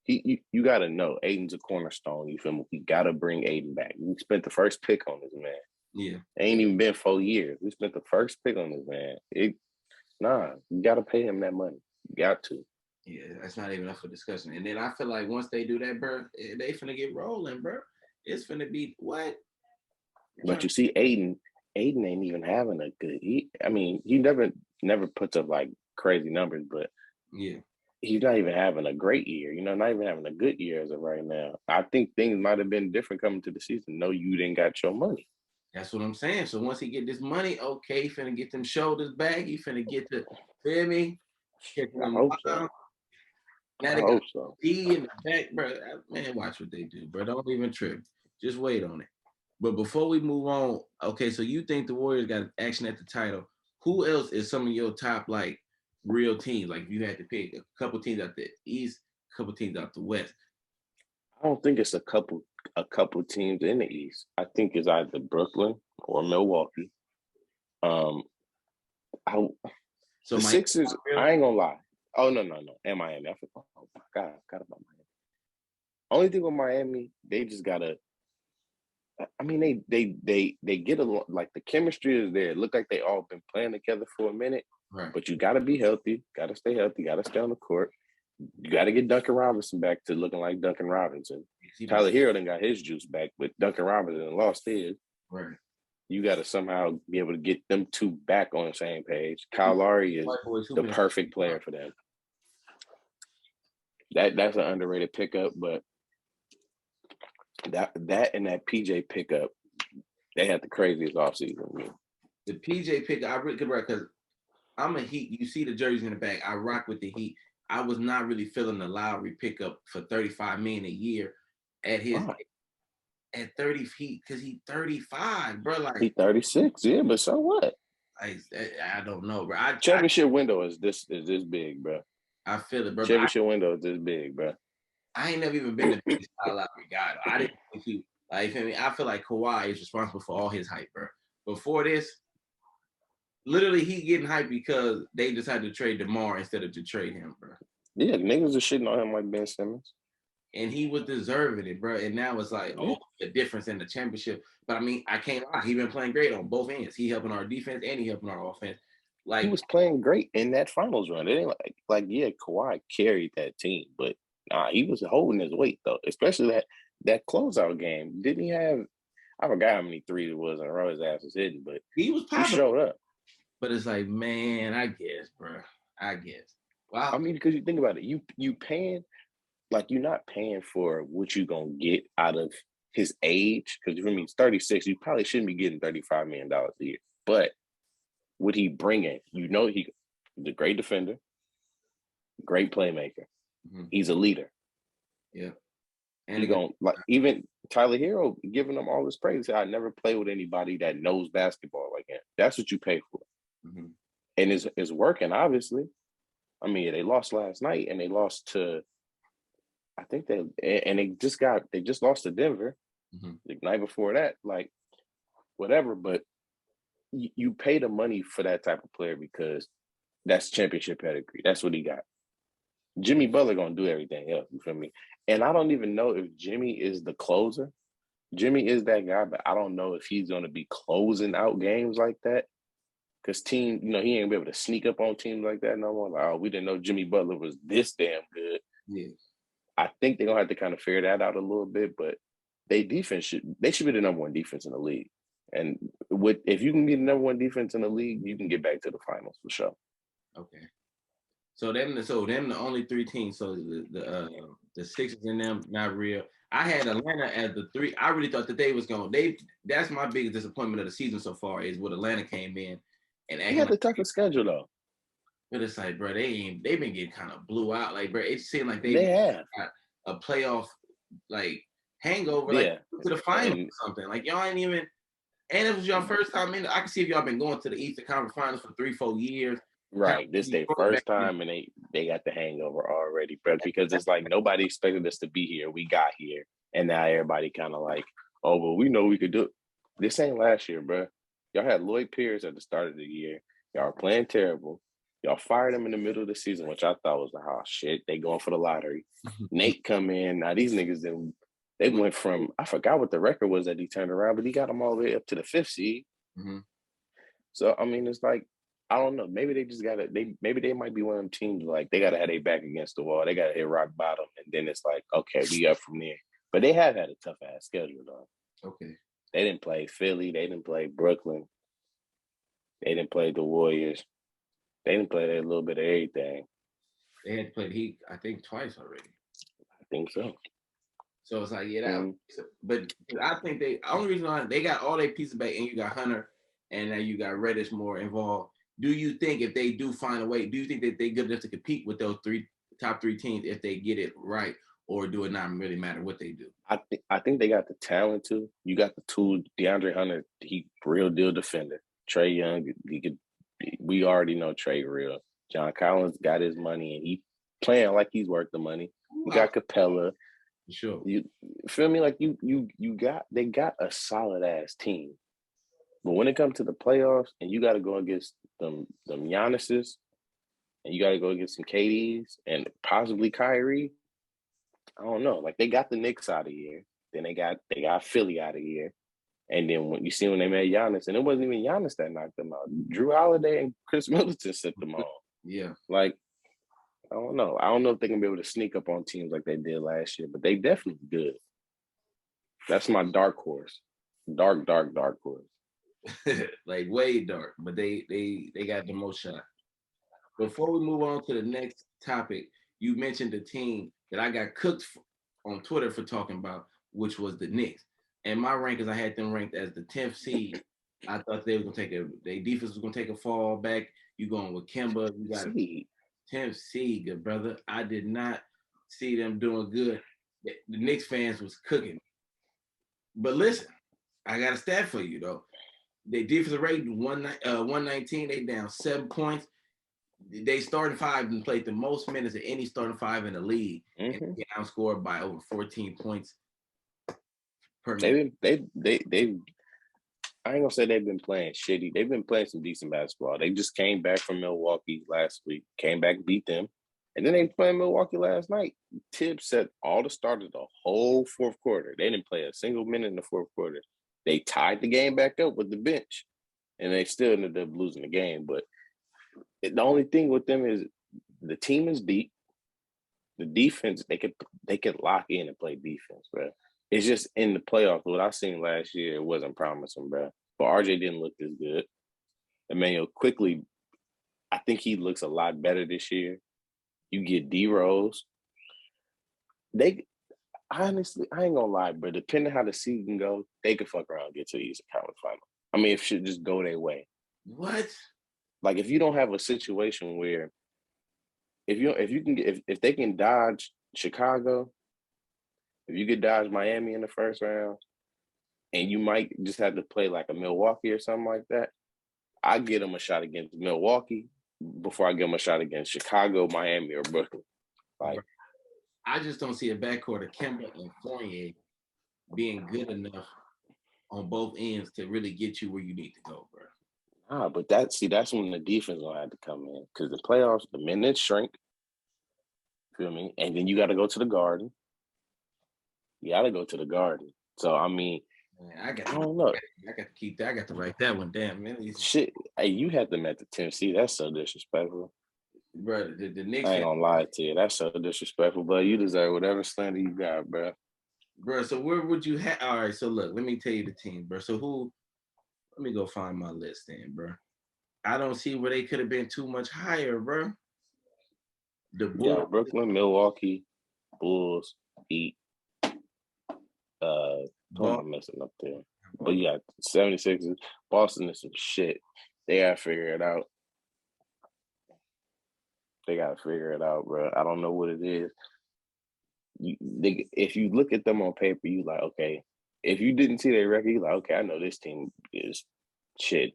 S2: you got to know, Aiden's a cornerstone. You feel me? We got to bring Aiden back. We spent the first pick on this man.
S1: Yeah.
S2: Ain't even been 4 years. We spent the first pick on this man. You got to pay him that money. You got to.
S1: Yeah, that's not even up for discussion. And then I feel like once they do that, bro, they finna get rolling, bro. It's finna be what?
S2: But you see, Aiden ain't even having a good. He never puts up like crazy numbers, but
S1: yeah,
S2: he's not even having a great year. Not even having a good year as of right now. I think things might have been different coming to the season. No, you didn't got your money.
S1: That's what I'm saying. So once he get this money, okay, he finna get them shoulders back. He finna get the feel me.
S2: I hope so.
S1: Now they got D in the back, bro. Man, watch what they do, bro. Don't even trip. Just wait on it. But before we move on, okay, so you think the Warriors got action at the title. Who else is some of your top, like, real teams? Like, if you had to pick a couple teams out the East, a couple teams out the West.
S2: I don't think it's a couple teams in the East. I think it's either Brooklyn or Milwaukee. The Sixers, I ain't gonna lie. Oh, no. And Miami. Oh, my God. I forgot about Miami. Only thing with Miami, they just gotta. I mean, they get along. Like the chemistry is there. It look like they all been playing together for a minute.
S1: Right.
S2: But you gotta be healthy. Gotta stay healthy. Gotta stay on the court. You gotta get Duncan Robinson back to looking like Duncan Robinson. Tyler Hero done got his juice back, but Duncan Robinson lost his.
S1: Right.
S2: You got to somehow be able to get them two back on the same page. Kyle Lowry is the perfect player for them. That's an underrated pickup, but that and that PJ pickup, they had the craziest offseason.
S1: The PJ pickup, I really could right because I'm a Heat. You see the jerseys in the back. I rock with the Heat. I was not really feeling the Lowry pickup for $35 million a year at his at 30 feet because he's 35, bro. Like
S2: he 36, yeah, but so what?
S1: I don't know, bro.
S2: Championship window is this big, bro.
S1: I feel it, bro.
S2: Championship window is this big, bro.
S1: I ain't never even been the biggest Lowry guy. I didn't think he like. I feel like Kawhi is responsible for all his hype, bro. Before this, literally, he getting hype because they decided to trade DeMar instead of to trade him, bro.
S2: Yeah, niggas are shitting on him like Ben Simmons.
S1: And he was deserving it, bro. And now it's like, the difference in the championship. But I mean, I can't lie. He been playing great on both ends. He helping our defense and he helping our offense. Like
S2: he was playing great in that finals run. It ain't like Kawhi carried that team, but he was holding his weight though. Especially that closeout game. Didn't he have? I forgot how many threes it was in a row his ass was hitting, but
S1: he
S2: showed up.
S1: But it's like, man, I guess, bro. I guess. Wow.
S2: I mean, because you think about it, you paying. Like, you're not paying for what you're going to get out of his age. Because, for me, he's 36. You probably shouldn't be getting $35 million a year. But what he bringing, he's a great defender, great playmaker. Mm-hmm. He's a leader.
S1: Yeah.
S2: And even Tyler Hero giving him all this praise. I never played with anybody that knows basketball like him. That's what you pay for. Mm-hmm. And it's working, obviously. I mean, they lost last night, and they lost to – I think they just lost to Denver the night before that, like whatever. But you pay the money for that type of player because that's championship pedigree. That's what he got. Jimmy Butler gonna do everything else. You feel me? And I don't even know if Jimmy is the closer. Jimmy is that guy, but I don't know if he's gonna be closing out games like that. Because he ain't gonna be able to sneak up on teams like that no more. Like, we didn't know Jimmy Butler was this damn good.
S1: Yeah.
S2: I think they're gonna have to kind of figure that out a little bit, but they should be the number one defense in the league. And if you can be the number one defense in the league, you can get back to the finals for sure.
S1: Okay. So them the only three teams. So the Sixers and them not real. I had Atlanta as the three. I really thought that they was going. That's my biggest disappointment of the season so far is what Atlanta came in and
S2: they had the toughest schedule though.
S1: But it's like, bro, they've been getting kind of blew out. Like, bro, it seemed like
S2: they have
S1: got a playoff like hangover, like to the finals or something. Like y'all ain't even. And it was your first time in. I can see if y'all been going to the Eastern Conference Finals for 3-4 years.
S2: Right. This their first time, and they got the hangover already, bro. Because it's like nobody expected us to be here. We got here, and now everybody kind of like, oh, well, we know we could do it. This ain't last year, bro. Y'all had Lloyd Pierce at the start of the year. Y'all are playing terrible. Y'all fired him in the middle of the season, which I thought was like, oh shit, they going for the lottery. Nate come in. Now these niggas, they went from, I forgot what the record was that he turned around, but he got them all the way up to the 5th seed.
S1: Mm-hmm.
S2: So I mean, it's like, I don't know. Maybe they just gotta. Maybe they might be one of them teams like they gotta have their back against the wall. They gotta hit rock bottom, and then it's like, okay, we up from there. But they have had a tough ass schedule though.
S1: Okay.
S2: They didn't play Philly. They didn't play Brooklyn. They didn't play the Warriors. They didn't play that little bit of everything.
S1: They had played Heat, I think, twice already.
S2: I think so.
S1: So it's like, yeah, but I think the only reason why they got all their pieces back, and you got Hunter, and now you got Reddish more involved. Do you think if they do find a way, do you think that they good enough to compete with those top three teams if they get it right, or do it not really matter what they do?
S2: I think they got the talent to. You got the tool. DeAndre Hunter, he real deal defender. Trae Young, he could. We already know Trae real. John Collins got his money, and he playing like he's worth the money. You got Capella.
S1: Sure.
S2: You feel me? Like they got a solid ass team. But when it comes to the playoffs and you got to go against them Giannis's and you got to go against some Cade's and possibly Kyrie, I don't know. Like they got the Knicks out of here. Then they got Philly out of here. And then when they met Giannis, and it wasn't even Giannis that knocked them out. Drew Holiday and Chris Middleton sent them on.
S1: Yeah.
S2: Like, I don't know. I don't know if they can be able to sneak up on teams like they did last year, but they definitely good. That's my dark horse. Dark horse.
S1: Like way dark, but they got the most shot. Before we move on to the next topic, you mentioned the team that I got cooked on Twitter for talking about, which was the Knicks. And my rankings, I had them ranked as the 10th seed. I thought they were gonna their defense was gonna take a fall back. You going with Kemba? You got 10th seed, good brother. I did not see them doing good. The Knicks fans was cooking. But listen, I got a stat for you though. Their defensive rating 119. They down 7 points. They started 5 and played the most minutes of any starting 5 in the league. And they outscored by over 14 points per minute.
S2: They I ain't gonna say they've been playing shitty. They've been playing some decent basketball. They just came back from Milwaukee last week. Came back, beat them. And then they played Milwaukee last night. Tibbs set all the starters the whole fourth quarter. They didn't play a single minute in the fourth quarter. They tied the game back up with the bench. And they still ended up losing the game. But the only thing with them is the team is deep. The defense, they could lock in and play defense, bro. It's just in the playoffs. What I seen last year, it wasn't promising, bro. But RJ didn't look this good. Emmanuel quickly, I think he looks a lot better this year. You get D Rose. They honestly, I ain't gonna lie, bro. Depending how the season goes, they could fuck around and get to the Eastern Conference Final. I mean, if shit just go their way.
S1: What?
S2: Like if you don't have a situation where if they can dodge Chicago, if you could dodge Miami in the first round, and you might just have to play like a Milwaukee or something like that, I get them a shot against Milwaukee before I give them a shot against Chicago, Miami, or Brooklyn. Like,
S1: I just don't see a backcourt of Kemba and Fournier being good enough on both ends to really get you where you need to go, bro.
S2: But that's when the defense gonna have to come in because the playoffs, the minutes shrink. Feel me? And then you got to go to the Garden. You got to go to the Garden. So I mean,
S1: man,
S2: I don't know.
S1: I got to keep that. I got to write that one down, man.
S2: Shit, hey, you had them at the 10th seed. That's so disrespectful.
S1: Bro, the Knicks.
S2: I ain't gonna lie to you. That's so disrespectful, but you deserve whatever slander you got, bro.
S1: Bro, so where would you have? All right, so look, let me tell you the team, bro. So who? Let me go find my list then, bro. I don't see where they could have been too much higher, bro. The Bulls,
S2: yeah, Brooklyn, Milwaukee, Bulls, Heat. Who am I messing up there? But you got 76ers. Boston is some shit. They gotta figure it out. They gotta figure it out, bro. I don't know what it is. If you look at them on paper, you like, okay. If you didn't see their record, you like, okay, I know this team is shit.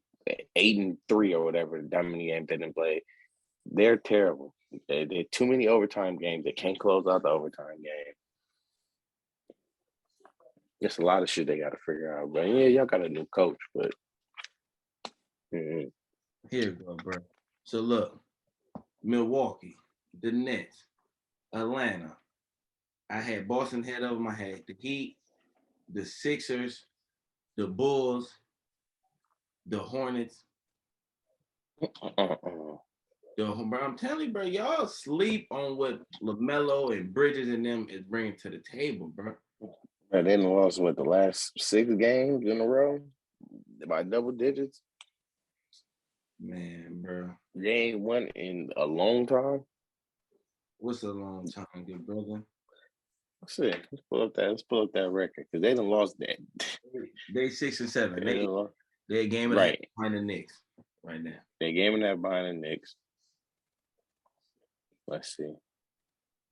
S2: 8-3 or whatever. How many games they didn't play? They're terrible. They're too many overtime games. They can't close out the overtime game. There's a lot of shit they got to figure out. But yeah, y'all got a new coach, but
S1: Here you go, bro. So look, Milwaukee, the Nets, Atlanta. I had Boston head over my head. The Heat, the Sixers, the Bulls, the Hornets. Bro, I'm telling you, bro, y'all sleep on what LaMelo and Bridges and them is bringing to the table, bro.
S2: They done lost the last 6 games in a row by double digits.
S1: Man, bro.
S2: They ain't won in a long time.
S1: What's a long time, good brother?
S2: Let's see. Let's pull up that record because they done lost that.
S1: They 6 and 7. They're a game and a half behind the Knicks right now.
S2: They're game and a half behind the Knicks. Let's see.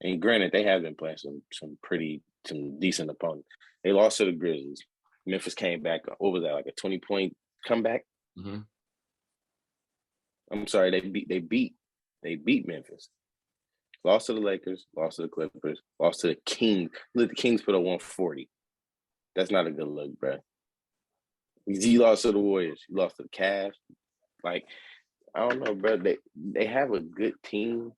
S2: And granted, they have been playing some decent opponents. They lost to the Grizzlies. Memphis came back. What was that, like a 20-point comeback?
S1: Mm-hmm.
S2: I'm sorry, they beat Memphis. Lost to the Lakers, lost to the Clippers, lost to the Kings. Look, the Kings put up 140. That's not a good look, bro. You lost to the Warriors. You lost to the Cavs. Like, I don't know, bro. They have a good team.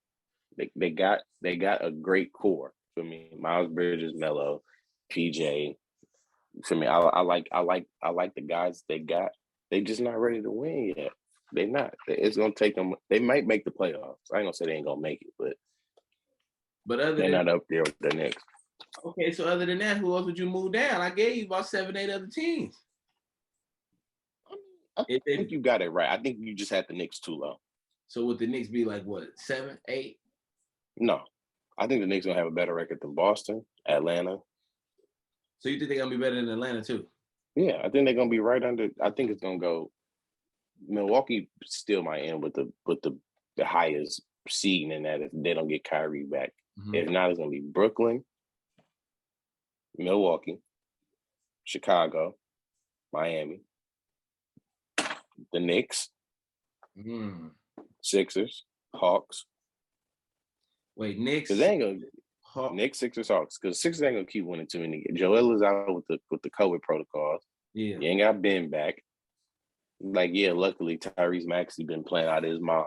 S2: They got a great core. For me, Miles Bridges, Melo, PJ. For me, I like the guys they got. They just not ready to win yet. They're not. It's gonna take them. They might make the playoffs. I ain't gonna say they ain't gonna make it, but they're not up there with the Knicks.
S1: Okay, so other than that, who else would you move down? I gave you about 7, 8 other teams.
S2: I think you got it right. I think you just had the Knicks too low.
S1: So would the Knicks be like what, 7, 8?
S2: No, I think the Knicks gonna have a better record than Boston, Atlanta.
S1: So you think they're gonna be better than Atlanta too?
S2: Yeah, I think they're gonna be right under. I think it's gonna go. Milwaukee still might end with the highest seeding in that if they don't get Kyrie back. Mm-hmm. If not, it's gonna be Brooklyn, Milwaukee, Chicago, Miami, the Knicks, Sixers, Hawks.
S1: Wait, Knicks?
S2: Because they ain't gonna Knicks, Sixers, Hawks. Because Sixers ain't gonna keep winning too many. Joel is out with the COVID protocols.
S1: Yeah,
S2: you ain't got Ben back. Like, yeah, luckily Tyrese Maxey been playing out of his mind.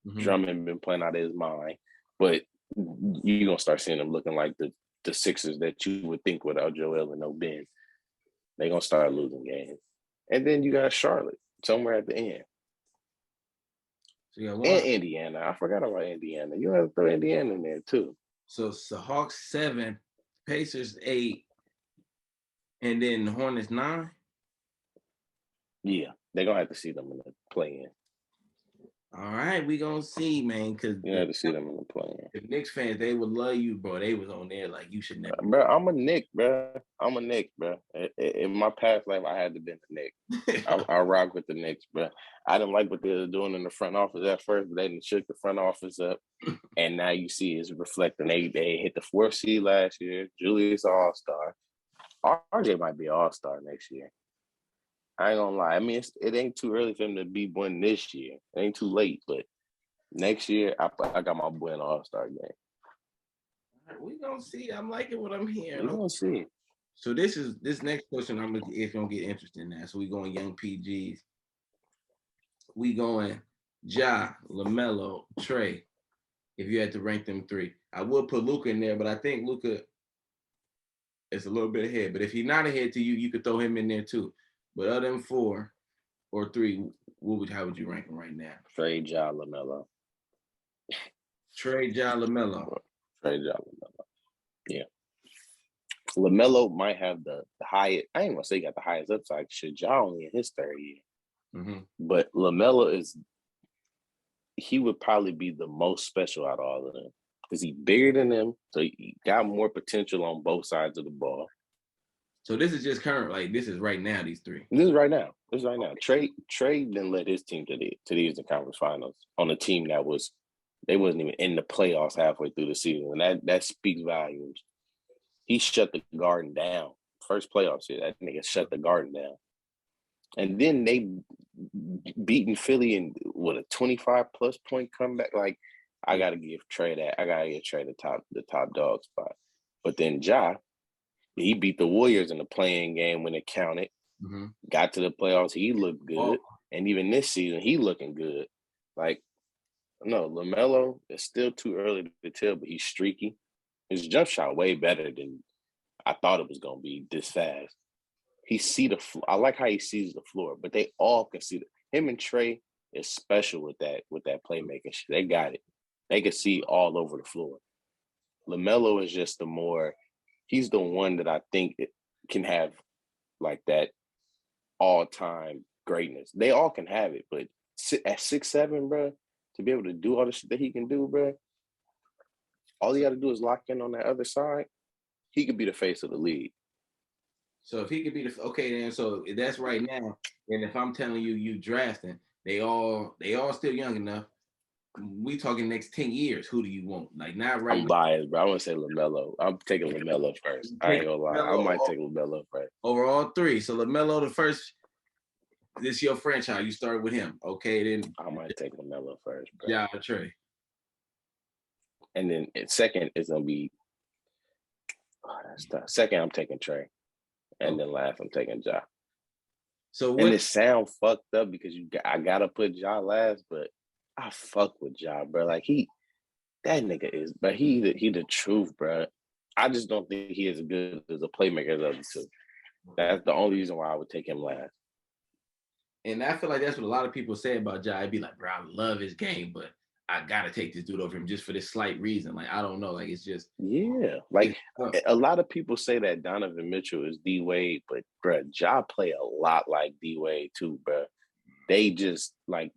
S2: Mm-hmm. Drummond been playing out of his mind. But you're gonna start seeing them looking like the Sixers that you would think without Joel and no Ben. They're gonna start losing games. And then you got Charlotte somewhere at the end. So you got and Indiana. I forgot about Indiana. You have to throw Indiana in there too.
S1: So Hawks 7, Pacers 8, and then the Hornets 9.
S2: Yeah, they're gonna have to see them in the play-in.
S1: All right, we gonna see, man. Because
S2: you have to see them in the play-in.
S1: The Knicks fans, they would love you, bro. They was on there like you should never.
S2: Bro, I'm a Knick, bro. In my past life, I had to be a Knick. I rock with the Knicks, bro. I didn't like what they were doing in the front office at first, but they didn't shook the front office up, and now you see it's reflecting. They hit the 4th seed last year. Julius All-Star. RJ might be All-Star next year. I ain't gonna lie. I mean, it ain't too early for him to be one this year. It ain't too late, but next year, I got my boy in the All-Star game.
S1: We gonna see. I'm liking what I'm hearing.
S2: We gonna see.
S1: So this next question. It's gonna get interesting now. So we going young PGs. We going Ja, LaMelo, Trey. If you had to rank them 3, I would put Luka in there, but I think Luka is a little bit ahead. But if he's not ahead to you, you could throw him in there too. But other than 4 or 3, how would you rank them right now?
S2: Trey, Ja, LaMelo.
S1: Trey, Ja, LaMelo.
S2: Trey, Ja, LaMelo. Yeah. LaMelo might have the highest. I ain't gonna say he got the highest upside. Shit, Ja only in his 3rd year. Mm-hmm. But LaMelo he would probably be the most special out of all of them because he's bigger than them, so he got more potential on both sides of the ball.
S1: So this is just current, like this is right now. These 3.
S2: This is right now. Trey didn't let his team to the Eastern Conference Finals on a team that they wasn't even in the playoffs halfway through the season, and that speaks volumes. He shut the Garden down. First playoffs here, that nigga shut the Garden down, and then they beating Philly in a 25+ point comeback. Like I gotta give Trey that. I gotta give Trey the top dog spot. But then Ja, he beat the Warriors in the playing game when it counted.
S1: Mm-hmm.
S2: Got to the playoffs, he looked good.
S1: Oh.
S2: And even this season, he looking good. Like, no, LaMelo, it's still too early to tell, but he's streaky. His jump shot way better than I thought it was gonna be this fast. He see the floor. I like how he sees the floor, but they all can see him and Trey is special with that playmaking shit. They got it. They can see all over the floor. LaMelo is just he's the one that I think it can have like that all-time greatness. They all can have it, but at 6'7", bro, to be able to do all the shit that he can do, bro, all he got to do is lock in on that other side. He could be the face of the league.
S1: So if he could be okay, then so that's right now. And if I'm telling you drafting, they all still young enough. We talking next 10 years. Who do you want? Like not right.
S2: I'm biased, bro. I want to say LaMelo. I'm taking LaMelo first. I ain't gonna lie. I might take LaMelo first.
S1: Over all three. So LaMelo the first. This your franchise. You started with him. Okay, then
S2: I might take LaMelo first, bro.
S1: Yeah, Trey.
S2: And then second is gonna be that's tough. Second, I'm taking Trey. And then last, I'm taking Ja.
S1: So
S2: and it sound fucked up because I gotta put Ja last, but I fuck with Ja, bro. Like that nigga is, but he the truth, bro. I just don't think he is as good as a playmaker as the other two. That's the only reason why I would take him last.
S1: And I feel like that's what a lot of people say about Ja. I'd be like, bro, I love his game, but I gotta take this dude over him just for this slight reason. Like, I don't know. Like, it's just
S2: like a lot of people say that Donovan Mitchell is D Wade, but bro, Ja play a lot like D Wade too, bro. They just like,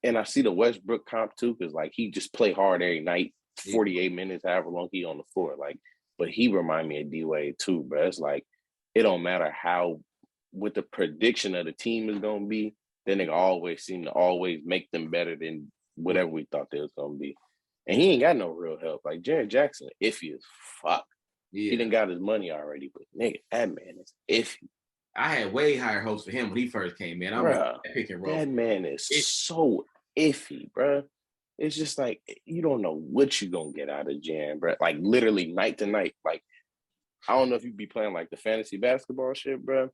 S2: and I see the Westbrook comp too, because like he just play hard every night, 48 minutes, however long he on the floor. Like, but he remind me of D Wade too, bro. It's like it don't matter what the prediction of the team is gonna be, then they always seem to always make them better than whatever we thought they was gonna be. And he ain't got no real help. Like Jaren Jackson, iffy as fuck. Yeah. He done got his money already, but nigga, that man is iffy.
S1: I had way higher hopes for him when he first came in. I'm pick and roll.
S2: That man is so iffy, bro. It's just like you don't know what you're gonna get out of Jaren, bro. Like literally night to night. Like I don't know if you be playing like the fantasy basketball shit, bro.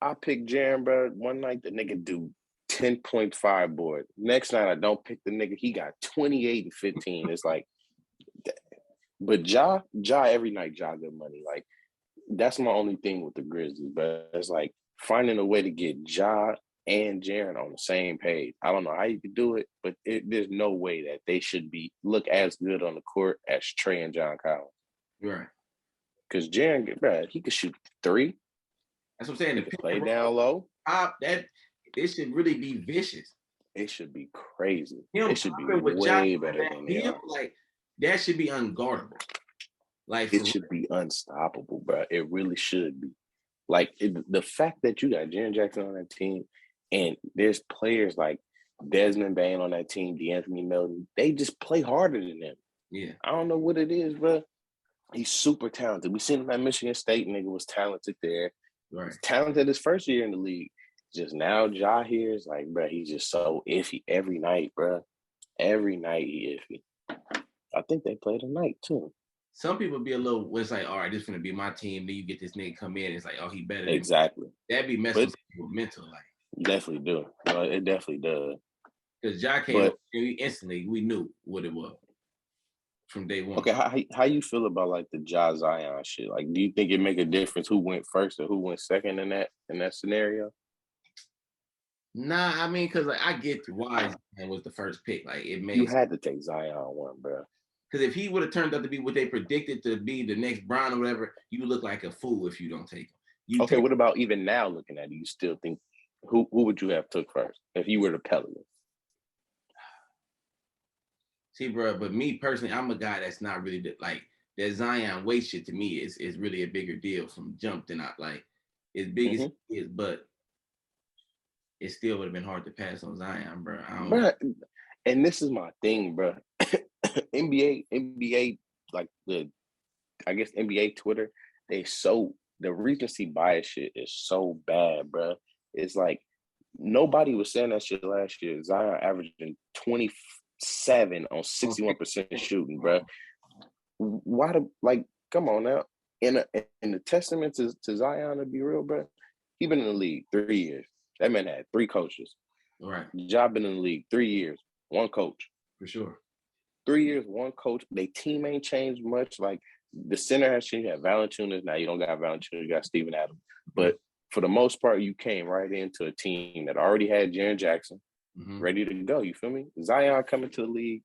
S2: I pick Jaren, bro. One night the nigga do 10.5 board. Next night I don't pick the nigga. He got 28 and 15. It's like, but Ja every night Ja good money. Like that's my only thing with the Grizzlies, but it's like finding a way to get Ja and Jaren on the same page. I don't know how you could do it, but there's no way that they should look as good on the court as Trey and John Collins.
S1: Right.
S2: Because Jaren, bro, he could shoot three.
S1: That's what I'm saying.
S2: He could play down low.
S1: It should really be vicious.
S2: It should be crazy. It should be way better than they are.
S1: Like that should be unguardable. Like
S2: it should be unstoppable, bro. It really should be. Like the fact that you got Jaren Jackson on that team, and there's players like Desmond Bain on that team, DeAnthony Melton, they just play harder than them.
S1: Yeah,
S2: I don't know what it is, bro. He's super talented. We seen him at Michigan State, nigga was talented there.
S1: Right.
S2: He's talented his first year in the league. Just now, Ja here is like, bro, he's just so iffy every night, bro. Every night he iffy. I think they play tonight too.
S1: Some people be a little, it's like, all right, this is going to be my team. Then you get this nigga come in. It's like, oh, he better.
S2: Exactly.
S1: That'd be messing with people mental. Like,
S2: definitely do. It definitely does.
S1: Because Ja came up instantly, we knew what it was from day one.
S2: Okay, how you feel about like the Ja Zion shit? Like, do you think it make a difference who went first or who went second in that scenario?
S1: Nah, I mean, because like I get why Zion was the first pick. Like it made
S2: you had to take Zion one, bro.
S1: Because if he would have turned out to be what they predicted to be the next Brown or whatever, you look like a fool if you don't take him.
S2: Okay, what about even now looking at it? You still think who would you have took first if you were the Pelicans?
S1: See, bro, but me personally, I'm a guy that's not really like that Zion weight shit to me is really a bigger deal from jump than I like as big as it is, but it still would have been hard to pass on Zion, bro.
S2: And this is my thing, bro. NBA, like I guess NBA Twitter, the recency bias shit is so bad, bro. It's like nobody was saying that shit last year. Zion averaging 7 on 61% shooting, bro. Why come on now. And the testament to Zion, to be real, bro, he been in the league 3 years. That man had 3 coaches.
S1: Right.
S2: Ja been in the league 3 years, 1 coach.
S1: For sure.
S2: 3 years, 1 coach. Their team ain't changed much. Like, the center has changed. You have Valanciunas. Now you don't got Valanciunas. You got Steven Adams. But for the most part, you came right into a team that already had Jaren Jackson ready to go. You feel me? Zion coming to the league.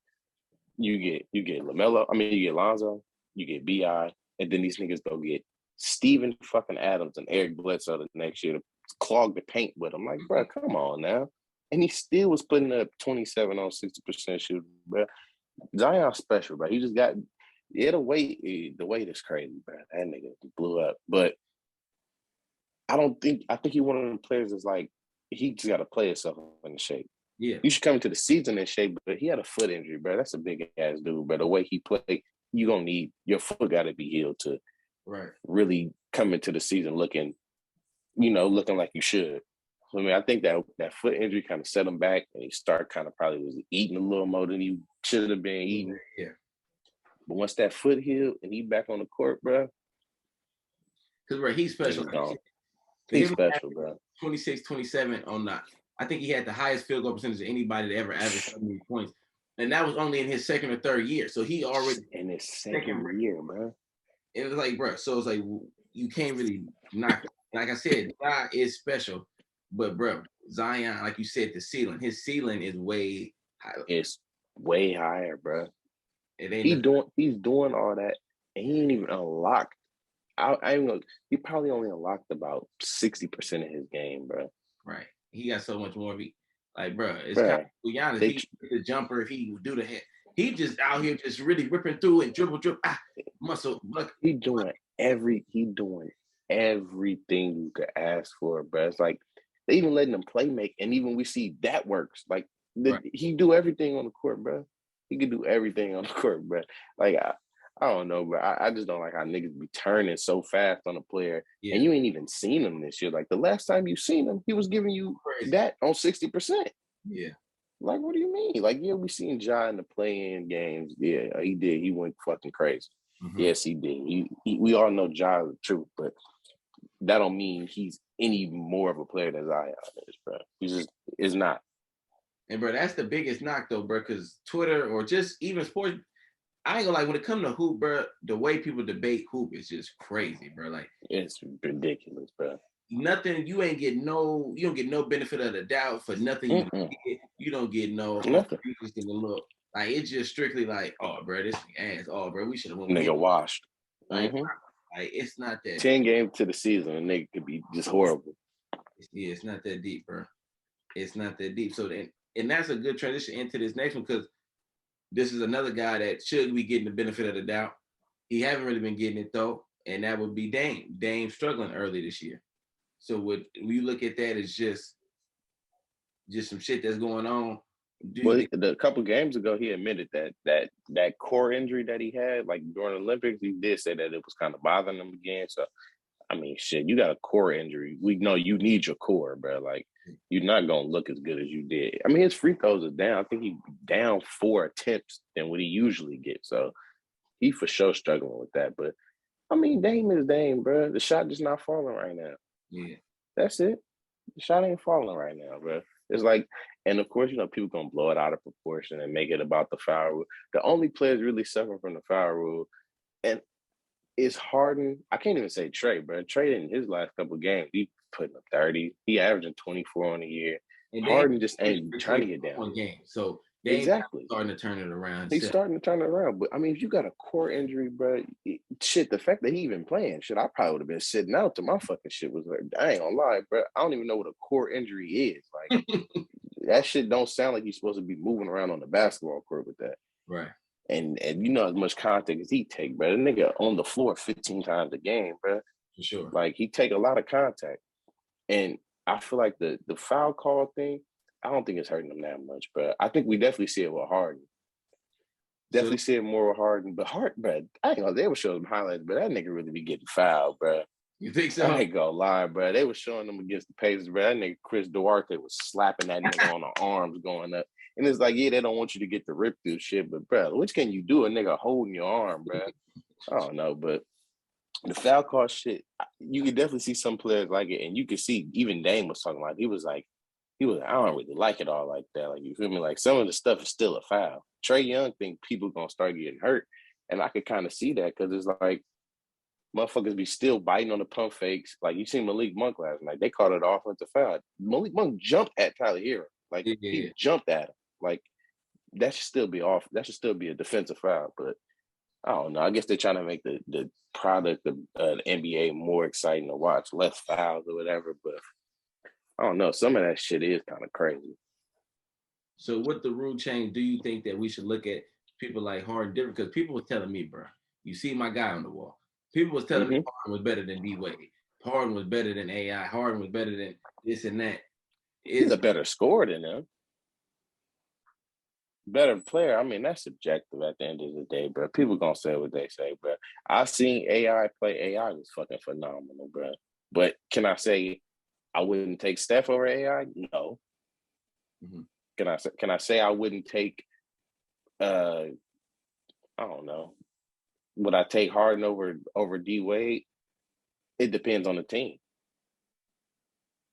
S2: You get LaMelo. I mean, you get Lonzo. You get Bi, and then these niggas go get Steven fucking Adams and Eric Bledsoe the next year to clog the paint with him. Like, bro, come on now. And he still was putting up 27 on 60% shooting, bro. Zion's special, bro. He just got the weight is crazy, bro. That nigga blew up. But I think he one of them players that's like, he just got to play himself in shape.
S1: Yeah.
S2: You should come into the season in shape, but he had a foot injury, bro. That's a big ass dude, bro. The way he played, you gonna need your foot got to be healed to really come into the season looking like you should. I mean, I think that foot injury kind of set him back, and he probably was eating a little more than he should have been eating.
S1: Yeah.
S2: But once that foot healed and he back on the court, bro.
S1: Because, bro, he's special.
S2: He's special, bro.
S1: 26, 27 on that. I think he had the highest field goal percentage of anybody that ever averaged so many points. And that was only in his 2nd or 3rd year. So he already
S2: in his second year, bro.
S1: It was like, bro, so it's like you can't really knock it. Like I said, Zion is special. But, bro, Zion, like you said, his ceiling is way higher.
S2: It's way higher, bro.
S1: He's
S2: doing all that, and he ain't even unlocked. I know he probably only unlocked about 60% of his game, bro.
S1: Right. He got so much more. Like, bro, it's kind of Giannis. He the jumper, if he would do the head, he just out here just really ripping through and dribble, muscle. Look,
S2: he doing everything you could ask for, bro. It's like they even letting him play make, and even we see that works. Like he do everything on the court, bro. He could do everything on the court, bro. Like I don't know, bro. I just don't like how niggas be turning so fast on a player, and you ain't even seen him this year. Like the last time you seen him, he was giving you that on 60%.
S1: Yeah.
S2: Like, what do you mean? Like, yeah, we seen Ja in the play-in games. Yeah, he did. He went fucking crazy. Yes, he did. We all know Ja is the truth, but that don't mean he's any more of a player than Zion is, bro. He just is not.
S1: And, bro, that's the biggest knock, though, bro, because Twitter or just even sports, I ain't gonna like when it comes to hoop, bro, the way people debate hoop is just crazy, bro. Like,
S2: it's ridiculous, bro.
S1: Nothing, you don't get no benefit of the doubt for nothing. You don't get no
S2: nothing.
S1: Look. Like, it's just strictly like, oh, bro, this ass. Oh, bro, we should have won.
S2: Nigga washed.
S1: Like, it's not that
S2: 10 games to the season, a nigga could be just horrible.
S1: Yeah, it's not that deep, bro. It's not that deep. So then, and that's a good transition into this next one, because this is another guy that should be getting the benefit of the doubt. He haven't really been getting it, though, and that would be Dame. Dame struggling early this year. So when you look at that, it's just some shit that's going on.
S2: A couple games ago, he admitted that core injury that he had, like during the Olympics, he did say that it was kind of bothering him again. So, I mean, shit, you got a core injury. We know you need your core, bro. Like, you're not going to look as good as you did. I mean, his free throws are down. I think he's down 4 attempts than what he usually gets. So, he for sure struggling with that. But, I mean, Dame is Dame, bro. The shot just not falling right now.
S1: Yeah.
S2: That's it. The shot ain't falling right now, bro. It's like, and of course, people gonna blow it out of proportion and make it about the foul rule. The only players really suffering from the foul rule, and it's Harden. I can't even say Trey, bro. Trey in his last couple of games, he putting up 30. He averaging 24 on the year. And Harden just ain't trying to get down.
S1: One game, so exactly starting to turn it around.
S2: He's starting to turn it around, but I mean, if you got a core injury, bro, the fact that he even playing, I probably would have been sitting out till my fucking shit was like, I ain't gonna lie, bro. I don't even know what a core injury is. Like, that shit don't sound like you're supposed to be moving around on the basketball court with that.
S1: Right.
S2: And you know as much contact as he take, bro. The nigga on the floor 15 times a game, bro.
S1: For sure.
S2: Like, he take a lot of contact. And I feel like the foul call thing, I don't think it's hurting him that much, but I think we definitely see it with Harden. Definitely see it more with Harden. But Harden, bro, I ain't gonna, they would show them highlights, but that nigga really be getting fouled, bro.
S1: You think
S2: I
S1: so?
S2: ain't gonna lie, bro. They was showing them against the Pacers, bro. That nigga Chris Duarte was slapping that nigga on the arms going up. And it's like, yeah, they don't want you to get the rip through shit, but bro, which can you do? A nigga holding your arm, bro. I don't know, but the foul call shit, you could definitely see some players like it, and you could see even Dame was talking about. He was like, I don't really like it all like that. Like, you feel me? Like, some of the stuff is still a foul. Trae Young think people gonna start getting hurt, and I could kind of see that because it's like motherfuckers be still biting on the pump fakes. Like, you seen Malik Monk last night. They called it an offensive foul. Malik Monk jumped at Tyler Hero. Like,
S1: Yeah.
S2: he jumped at him. Like, that should still be off. That should still be a defensive foul. But I don't know. I guess they're trying to make the product of the NBA more exciting to watch, less fouls or whatever. But I don't know. Some of that shit is kind of crazy.
S1: So with the rule change, do you think that we should look at people like Harden different? Because people were telling me, bro, you see my guy on the wall. People was telling me Harden was better than D Wade. Harden was better than AI. Harden was better than this and that.
S2: He's a better scorer than them. Better player. I mean, that's subjective at the end of the day, bro. People gonna say what they say, bro. I seen AI play. AI was fucking phenomenal, bro. But can I say I wouldn't take Steph over AI? No.
S1: Mhm.
S2: Can I say I wouldn't take I don't know. Would I take Harden over D Wade? It depends on the team.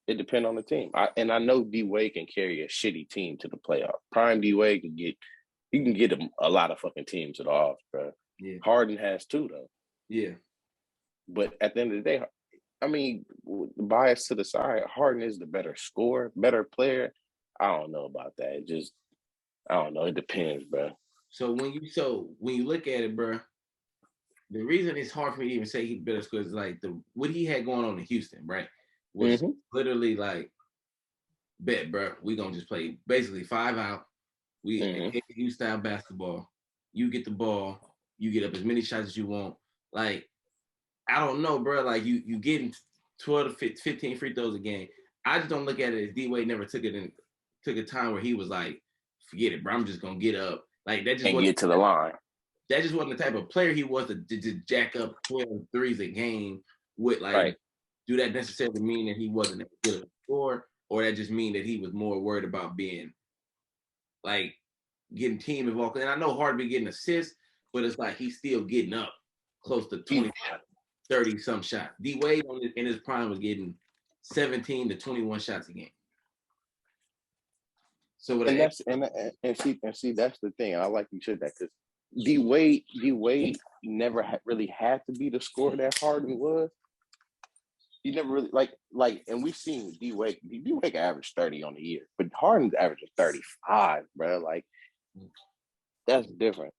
S2: It depends on the team. I know D Wade can carry a shitty team to the playoff. Prime D Wade can get a lot of fucking teams to the off, bro.
S1: Yeah.
S2: Harden has too, though.
S1: Yeah.
S2: But at the end of the day, I mean, bias to the side, Harden is the better scorer, better player. I don't know about that. I don't know. It depends, bro.
S1: So when you look at it, bro, the reason it's hard for me to even say he's better because like what he had going on in Houston, right, was literally like, bet, bro, we gonna just play basically 5 out. We you style basketball. You get the ball. You get up as many shots as you want. Like, I don't know, bro. Like you getting 12 to 15 free throws a game. I just don't look at it as D Wade never took a time where he was like, forget it, bro. I'm just gonna get up. Like that just
S2: And
S1: wasn't
S2: get to the line.
S1: that just wasn't the type of player he was to just jack up 12 threes a game with like
S2: Right.
S1: do that necessarily mean that he wasn't as good of a scorer, or that just mean that he was more worried about being like getting team involved? And I know Harden be getting assists, but it's like he's still getting up close to 20, 30 some shots. D Wade in his prime was getting 17 to 21 shots a game. So
S2: and that's and see that's the thing. I like you said that because D Wade never really had to be the scorer that Harden was. He never really like, and we've seen D Wade average 30 on the year, but Harden's averaging 35, bro. Like, that's different.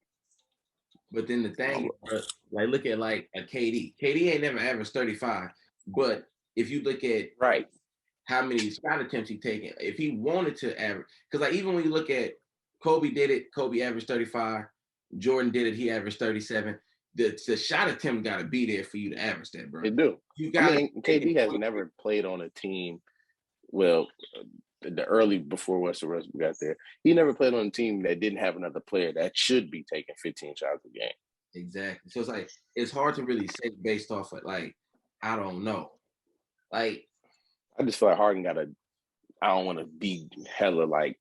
S1: But then the thing, bro, like look at like a KD. KD ain't never averaged 35, but if you look at
S2: right
S1: how many shot attempts he taken, if he wanted to average, because like even when you look at Kobe did it, Kobe averaged 35. Jordan did it, he averaged 37. The shot attempt got to be there for you to average that, bro.
S2: They do.
S1: You got.
S2: I mean, KD has never played on a team. Well, the early before Westbrook got there, he never played on a team that didn't have another player that should be taking 15 shots a game.
S1: Exactly. So it's like it's hard to really say based off of like I don't know. Like
S2: I just feel like Harden got a. I don't want to be hella like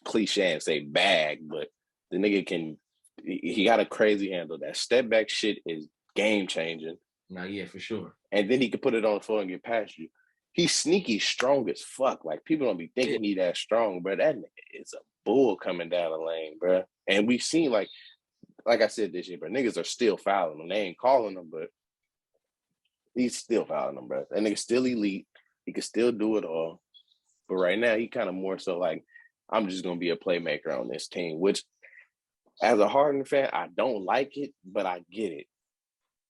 S2: cliche and say bag, but the nigga can. He got a crazy handle. That step back shit is game changing.
S1: nah, yeah, for sure.
S2: And then he could put it on the floor and get past you. He's sneaky strong as fuck. Like, people don't be thinking he that strong, bro. That nigga is a bull coming down the lane, bro. And we've seen like I said this year, but niggas are still fouling him. They ain't calling him, but he's still fouling him, bro. That nigga's still elite. He can still do it all. But right now, he kind of more so like, I'm just gonna be a playmaker on this team, which as a Harden fan, I don't like it, but I get it.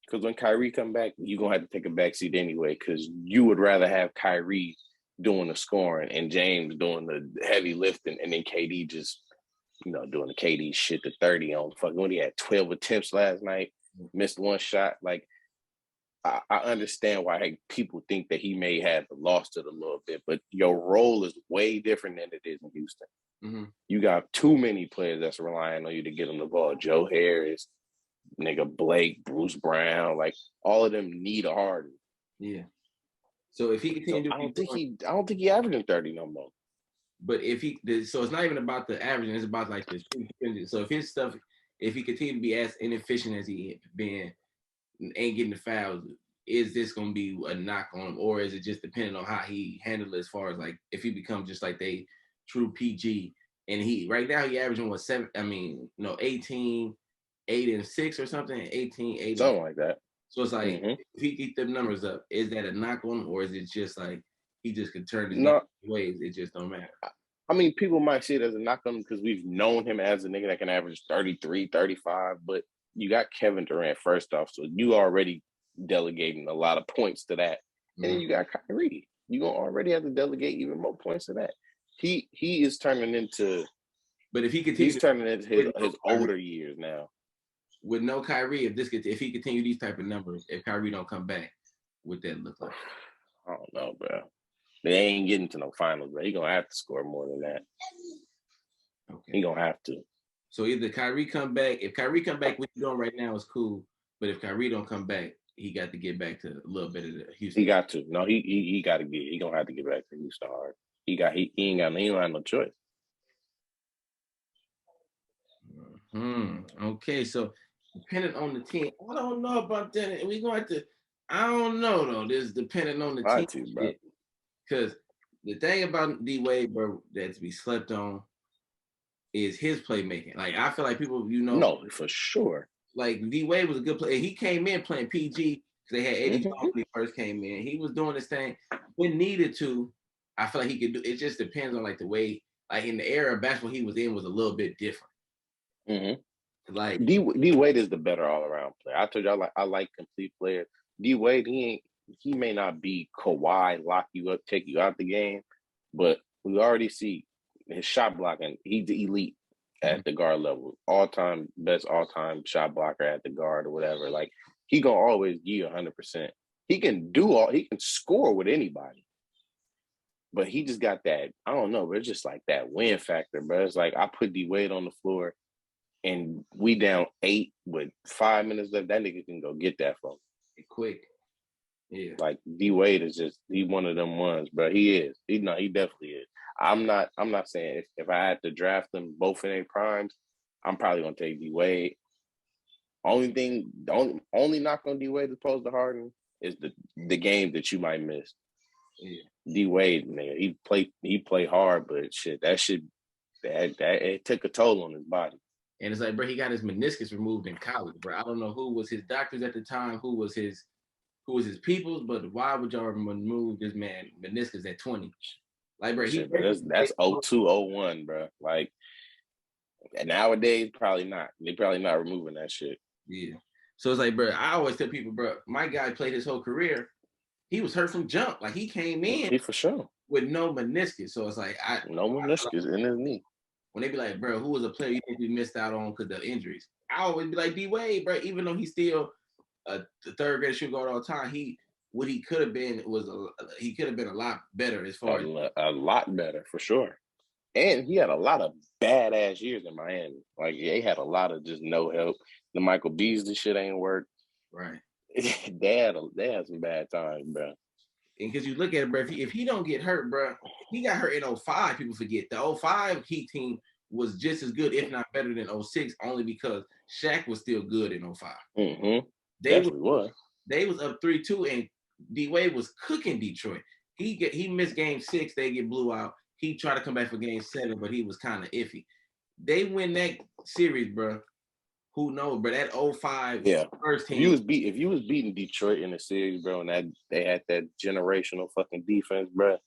S2: Because when Kyrie come back, you're going to have to take a backseat anyway, because you would rather have Kyrie doing the scoring and James doing the heavy lifting, and then KD just, doing the KD shit to 30 on fucking when he had 12 attempts last night, missed one shot. Like, I understand why people think that he may have lost it a little bit, but your role is way different than it is in Houston.
S1: Mm-hmm.
S2: You got too many players that's relying on you to get them the ball. Joe Harris, nigga Blake, Bruce Brown, like all of them need a Harden.
S1: Yeah. So if he
S2: So
S1: continues to
S2: I
S1: be
S2: don't think he averaging 30 no more.
S1: but if so it's not even about the averaging, it's about like the shooting. So if his stuff, if he continues to be as inefficient as he been, ain't getting the fouls, is this gonna be a knock on him, or is it just depending on how he handled it as far as like if he becomes just like they true PG and he right now he averaging what 18, 8 and 6 or something, 18, 8 and
S2: Something like that.
S1: so it's like
S2: Mm-hmm.
S1: if he keep them numbers up, is that a knock on him, or is it just like he just could turn his game
S2: No,
S1: ways? It just don't matter.
S2: I mean, people might see it as a knock on him because we've known him as a nigga that can average 33, 35, but you got Kevin Durant first off, so you already delegating a lot of points to that. And then you got Kyrie. You're going to already have to delegate even more points to that. He is turning into
S1: But if he
S2: he's
S1: continues
S2: turning into
S1: with no
S2: his
S1: Kyrie,
S2: older years now.
S1: with no Kyrie, if he continue these type of numbers, if Kyrie don't come back, what that look like?
S2: I don't know, bro. They ain't getting to no finals, bro. He gonna have to score more than that.
S1: Okay.
S2: He gonna have to.
S1: So either Kyrie come back, if Kyrie come back, what you doing right now is cool. But if Kyrie don't come back, he got to get back to a little bit of the Houston.
S2: He got to. No, he got to get. He gonna have to get back to Houston hard. He don't have no choice.
S1: Okay, so depending on the team, I don't know about that. We going to, I don't know though. This depending on the
S2: I
S1: team,
S2: to, bro.
S1: because the thing about D Wade, bro, that's be slept on is his playmaking. Like I feel like people,
S2: No, for sure.
S1: like D Wade was a good player. He came in playing PG because they had Eddie
S2: Mm-hmm.
S1: Jones when he first came in. He was doing this thing when needed to. I feel like he could do. It just depends on like the way, like in the era of basketball he was in was a little bit different.
S2: Mm-hmm.
S1: Like
S2: D Wade is the better all around player. I told you I like complete players. D Wade he may not be Kawhi, lock you up, take you out the game, but we already see his shot blocking. He's elite at the guard level, best all time shot blocker at the guard or whatever. Like he gonna always give you 100%. He can score with anybody, but he just got that. I don't know, but it's just like that win factor, bro. It's like I put D Wade on the floor and we down 8 with 5 minutes left, that nigga can go get that from me.
S1: quick. Yeah.
S2: Like D Wade is just he one of them ones, but he is. He definitely is. I'm not saying if I had to draft them both in their primes, I'm probably gonna take D Wade. Only knock on D Wade as opposed to Harden is the game that you might miss.
S1: Yeah.
S2: D Wade, man, he play hard, but shit, that it took a toll on his body.
S1: And it's like, bro, he got his meniscus removed in college, bro. I don't know who was his doctors at the time, who was his peoples, but why would y'all remove this man meniscus at 20? Like, bro,
S2: Shit, bro, that's 02, 01, bro. Like nowadays, probably not. They probably not removing that shit.
S1: Yeah. So it's like, bro, I always tell people, bro, my guy played his whole career. He was hurt from jump. Like he came in
S2: He for sure
S1: with no meniscus. So it's like
S2: no meniscus in his knee.
S1: When they be like, bro, who was a player you think we missed out on because of injuries? I always be like D Wade, bro. Even though he's still the third greatest shooting guard all the time, what he could have been he could have been a lot better as far as
S2: A lot better for sure. And he had a lot of badass years in Miami. Like they had a lot of just no help. The Michael Beasley shit ain't work.
S1: right.
S2: they had some bad times, bro.
S1: And because you look at it, bro, if he don't get hurt, bro, he got hurt in 05, people forget. The 05 Heat team was just as good, if not better than 06, only because Shaq was still good in 05.
S2: Mm-hmm.
S1: They was up 3-2, and D Wade was cooking Detroit. He missed game 6, they get blew out. He tried to come back for game 7, but he was kind of iffy. They win that series, bro. Who knows? But that 05 first team.
S2: If you was beating Detroit in the series, bro, and they had that generational fucking defense, bro.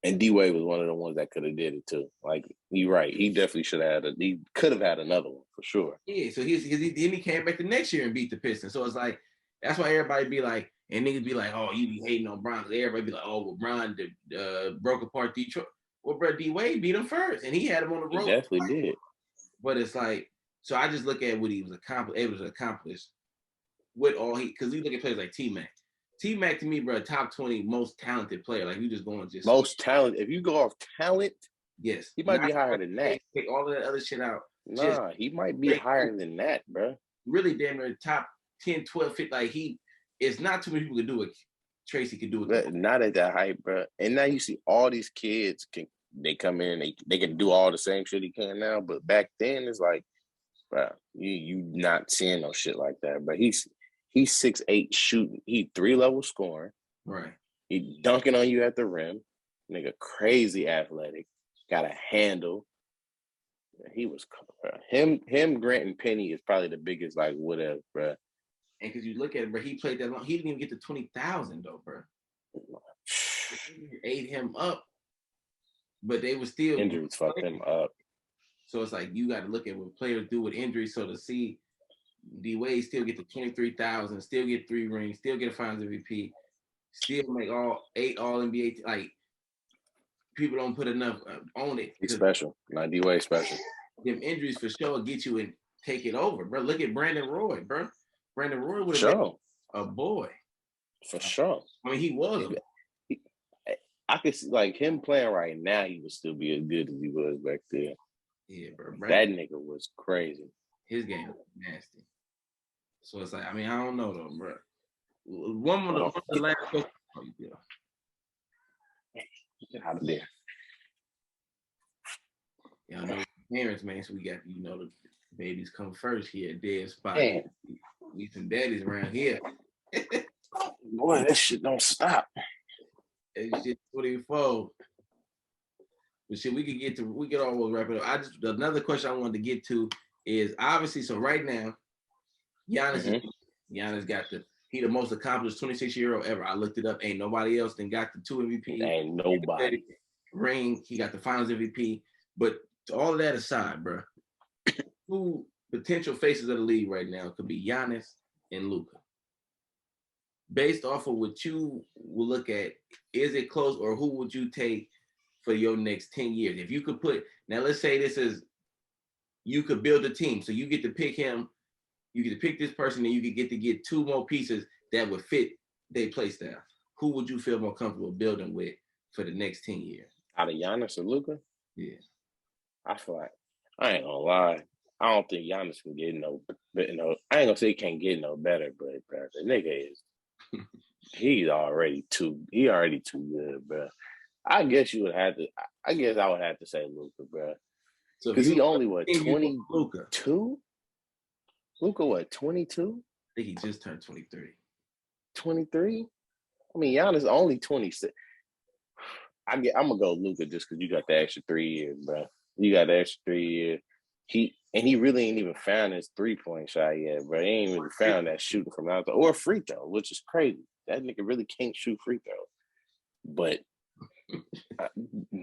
S2: And D Wade was one of the ones that could have did it too. Like you're right, he definitely he could have had another one for sure.
S1: Yeah, so he came back the next year and beat the Pistons. So it's like that's why everybody be like, and niggas be like, oh, you be hating on Bron. Everybody be like, oh, well, Bron broke apart Detroit. Well, bro, D Wade beat him first, and he had him on the road.
S2: He definitely did.
S1: But it's like, so I just look at what he was able to accomplish with all because you look at players like T-Mac. T-Mac to me, bro, top 20 most talented player. Like you just going just
S2: most talent. If you go off talent,
S1: yes,
S2: he might be higher than that.
S1: Take all of that other shit out.
S2: Nah, he might be higher than that, bro.
S1: Really damn near top 10, 12, 15. Like it's not too many people can do what Tracy could do with
S2: But not at that height, bro. And now you see all these kids they come in, they can do all the same shit he can now. But back then it's like, bro, you not seeing no shit like that. But he's 6'8" shooting. He 3-level scoring.
S1: Right.
S2: He dunking on you at the rim. Nigga crazy athletic. Got a handle. He was him, Grant and Penny is probably the biggest like whatever, bro.
S1: And because you look at it, bro, he played that long. He didn't even get to 20,000 though, bro. Ate him up, but they were still
S2: injuries fucked him up.
S1: So it's like you got to look at what players do with injuries. So to see D-Wade still get to 23,000, still get 3 rings, still get a Finals MVP, still make 8 All NBA. Like people don't put enough on it.
S2: He's special. Not D-Wade special.
S1: Them injuries for sure get you and take it over, bro. Look at Brandon Roy, bro. Brandon Roy would have been a boy.
S2: For sure.
S1: I mean, he was.
S2: I could see like him playing right now, he would still be as good as he was back then.
S1: Yeah, bro.
S2: That nigga was crazy.
S1: His game was nasty. So it's like, I mean, I don't know though, bro. One of the last questions. Oh,
S2: get out of there.
S1: Y'all know parents, man. So we got, the babies come first here at Dead Spot.
S2: Man.
S1: We some daddies around here.
S2: Boy, that shit don't stop.
S1: It's shit 24. But shit, we could almost wrap it up. Another question I wanted to get to is obviously, so right now, Giannis got he the most accomplished 26-year-old ever. I looked it up. Ain't nobody else then got the 2 MVP.
S2: Ain't nobody.
S1: Ring. He got the Finals MVP. But all of that aside, bro, 2 potential faces of the league right now could be Giannis and Luka. Based off of what you will look at, is it close, or who would you take for your next 10 years? If you could now let's say you could build a team. So you get to pick him, you get to pick this person, and you could get to get 2 more pieces that would fit their play style. Who would you feel more comfortable building with for the next 10 years?
S2: Out of Giannis or Luka?
S1: Yeah.
S2: I feel like, I ain't gonna lie, I don't think Giannis can get I ain't gonna say he can't get no better, but bro, the nigga is, he's already too good, bro. I guess I would have to say Luka, bro. Because he only, 22? Luka, what, 22?
S1: I think he just turned 23.
S2: 23? I mean, Giannis only 26. I'm gonna go Luka just because you got the extra 3 years, bro. You got the extra 3 years. He really ain't even found his 3-point shot yet, bro. He ain't really found that shooting from outside or free throw, which is crazy. That nigga really can't shoot free throw. But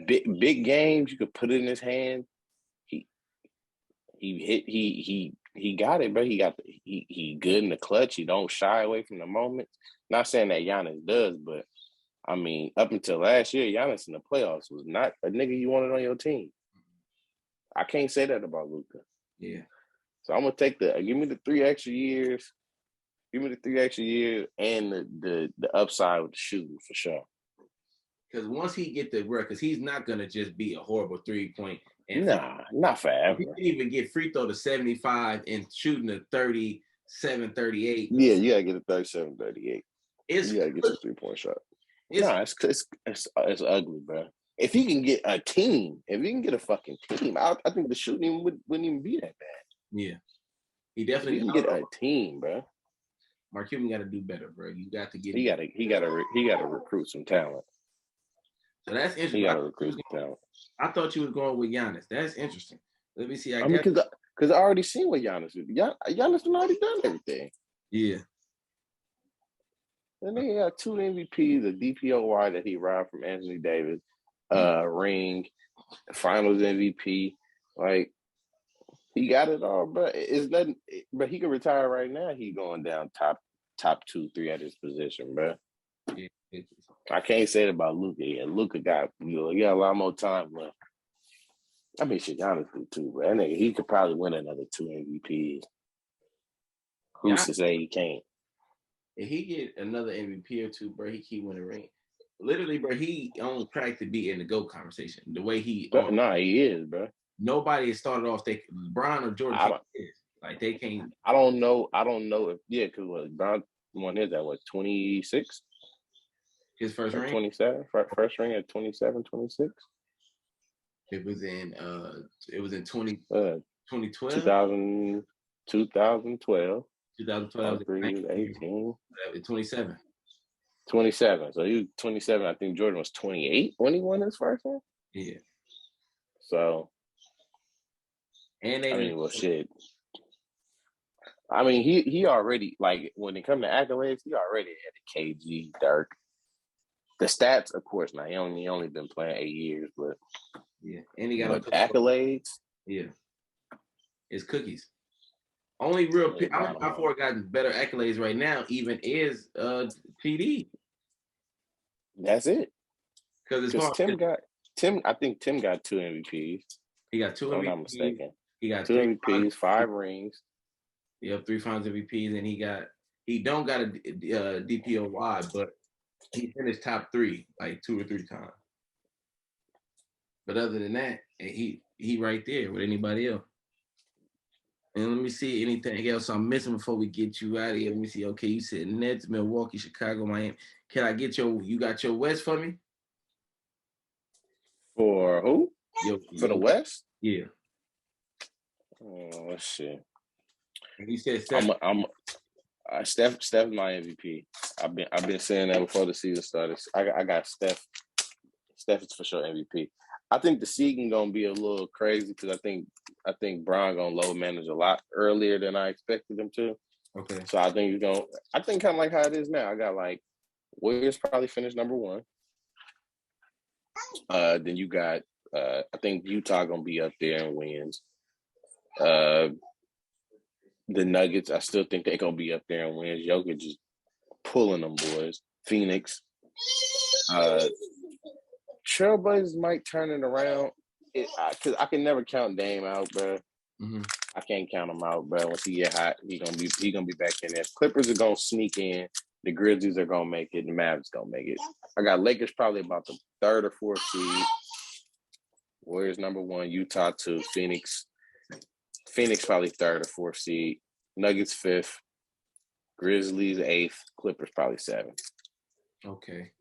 S2: big games, you could put it in his hand. He got it, bro. He good in the clutch. He don't shy away from the moments. Not saying that Giannis does, but I mean, up until last year, Giannis in the playoffs was not a nigga you wanted on your team. I can't say that about Luka.
S1: Yeah.
S2: So I'm gonna take give me the 3 extra years. Give me the 3 extra years and the upside with the shooting for sure.
S1: Because once he get the work, because he's not gonna just be a horrible 3-point.
S2: Nah, not forever.
S1: He can even get free throw to 75 and shooting to 37, 38.
S2: Yeah, you gotta get a 37, 38. You gotta get your 3-point shot. It's ugly, bro. If he can get a team, if he can get a fucking team, I think the shooting wouldn't even be that bad.
S1: Yeah, he definitely
S2: can get a team, bro.
S1: Mark Cuban got to do better, bro. You got to get.
S2: He got to recruit some talent.
S1: So that's interesting.
S2: He got to recruit some talent.
S1: I thought you was going with Giannis. That's interesting. Let me see.
S2: I mean, because I already seen what Giannis did. Giannis has already done everything.
S1: Yeah.
S2: And then he got 2 MVPs, a DPOY that he robbed from Anthony Davis, ring, Finals MVP. Like, he got it all, bro. It's nothing, but he can retire right now. He going down top 2, 3 at his position, bro.
S1: Yeah.
S2: I can't say it about Luka. Yeah, Luka got a lot more time left. I mean, shit, Giannis do too, bro. That nigga, he could probably win another 2 MVPs. Who's to say he can't?
S1: If he get another MVP or 2, bro, he keep winning ring. Literally, bro, he on track to be in the GOAT conversation. The way he,
S2: he is, bro.
S1: Nobody has started off. LeBron or Jordan is like they can't.
S2: I don't know if because LeBron won his at what, 26?
S1: His first ring?
S2: 27? First ring at 27, 26?
S1: It was in 2012.
S2: 2012.
S1: 2012.
S2: 18.
S1: 27.
S2: 27. So he was 27. I think Jordan was 28 when he won his first one.
S1: Yeah.
S2: So,
S1: and
S2: shit. I mean, he already, like, when it comes to accolades, he already had a KG, Dirk. The stats, of course, now he only been playing 8 years, but
S1: yeah, and he got
S2: accolades.
S1: Yeah, it's cookies. Only real I forward got better accolades right now. Even is PD.
S2: That's it.
S1: Because
S2: I think Tim got 2 MVPs.
S1: He got 2
S2: if
S1: MVPs.
S2: I'm not mistaken.
S1: He got
S2: 2 MVPs, 5 rings.
S1: Yep, 3 finals MVPs, and he don't got a DPOY, but he finished top 3 like 2 or 3 times. But other than that, he right there with anybody else. And let me see anything else I'm missing before we get you out of here. Let me see. Okay, you said Nets, Milwaukee, Chicago, Miami. Can I get you got your West for me?
S2: For who? For the West?
S1: Yeah.
S2: Oh, let's see.
S1: And you said Steph.
S2: Steph's my MVP. I've been saying that before the season started. I got Steph. Steph is for sure MVP. I think the season gonna be a little crazy because I think Bron gonna load manage a lot earlier than I expected him to.
S1: Okay.
S2: So I think kind of like how it is now. I got like Warriors probably finish number 1. Then you got I think Utah gonna be up there in wins. The Nuggets, I still think they're gonna be up there in wins. Jokic just pulling them boys. Phoenix. Trailblazers might turn it around. Because I can never count Dame out, bro.
S1: Mm-hmm.
S2: I can't count him out, bro. Once he get hot, he gonna be back in there. Clippers are gonna sneak in. The Grizzlies are gonna make it. The Mavs gonna make it. I got Lakers probably about the 3rd or 4th seed. Warriors number 1. Utah 2. Phoenix probably 3rd or 4th seed. Nuggets 5th. Grizzlies 8th. Clippers probably 7th.
S1: Okay.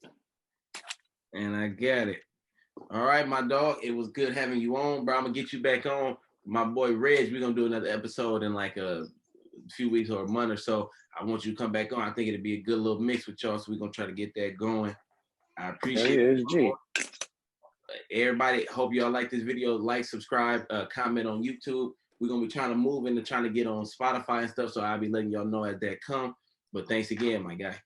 S1: And I got it. All right, my dog. It was good having you on, bro. I'm gonna get you back on. My boy Reg, we're gonna do another episode in like a few weeks or a month or so. I want you to come back on. I think it'd be a good little mix with y'all, so we're gonna try to get that going. I appreciate it. Everybody, hope y'all like this video. Like, subscribe, comment on YouTube. We're gonna be trying to move into trying to get on Spotify and stuff, so I'll be letting y'all know as that come. But thanks again, my guy.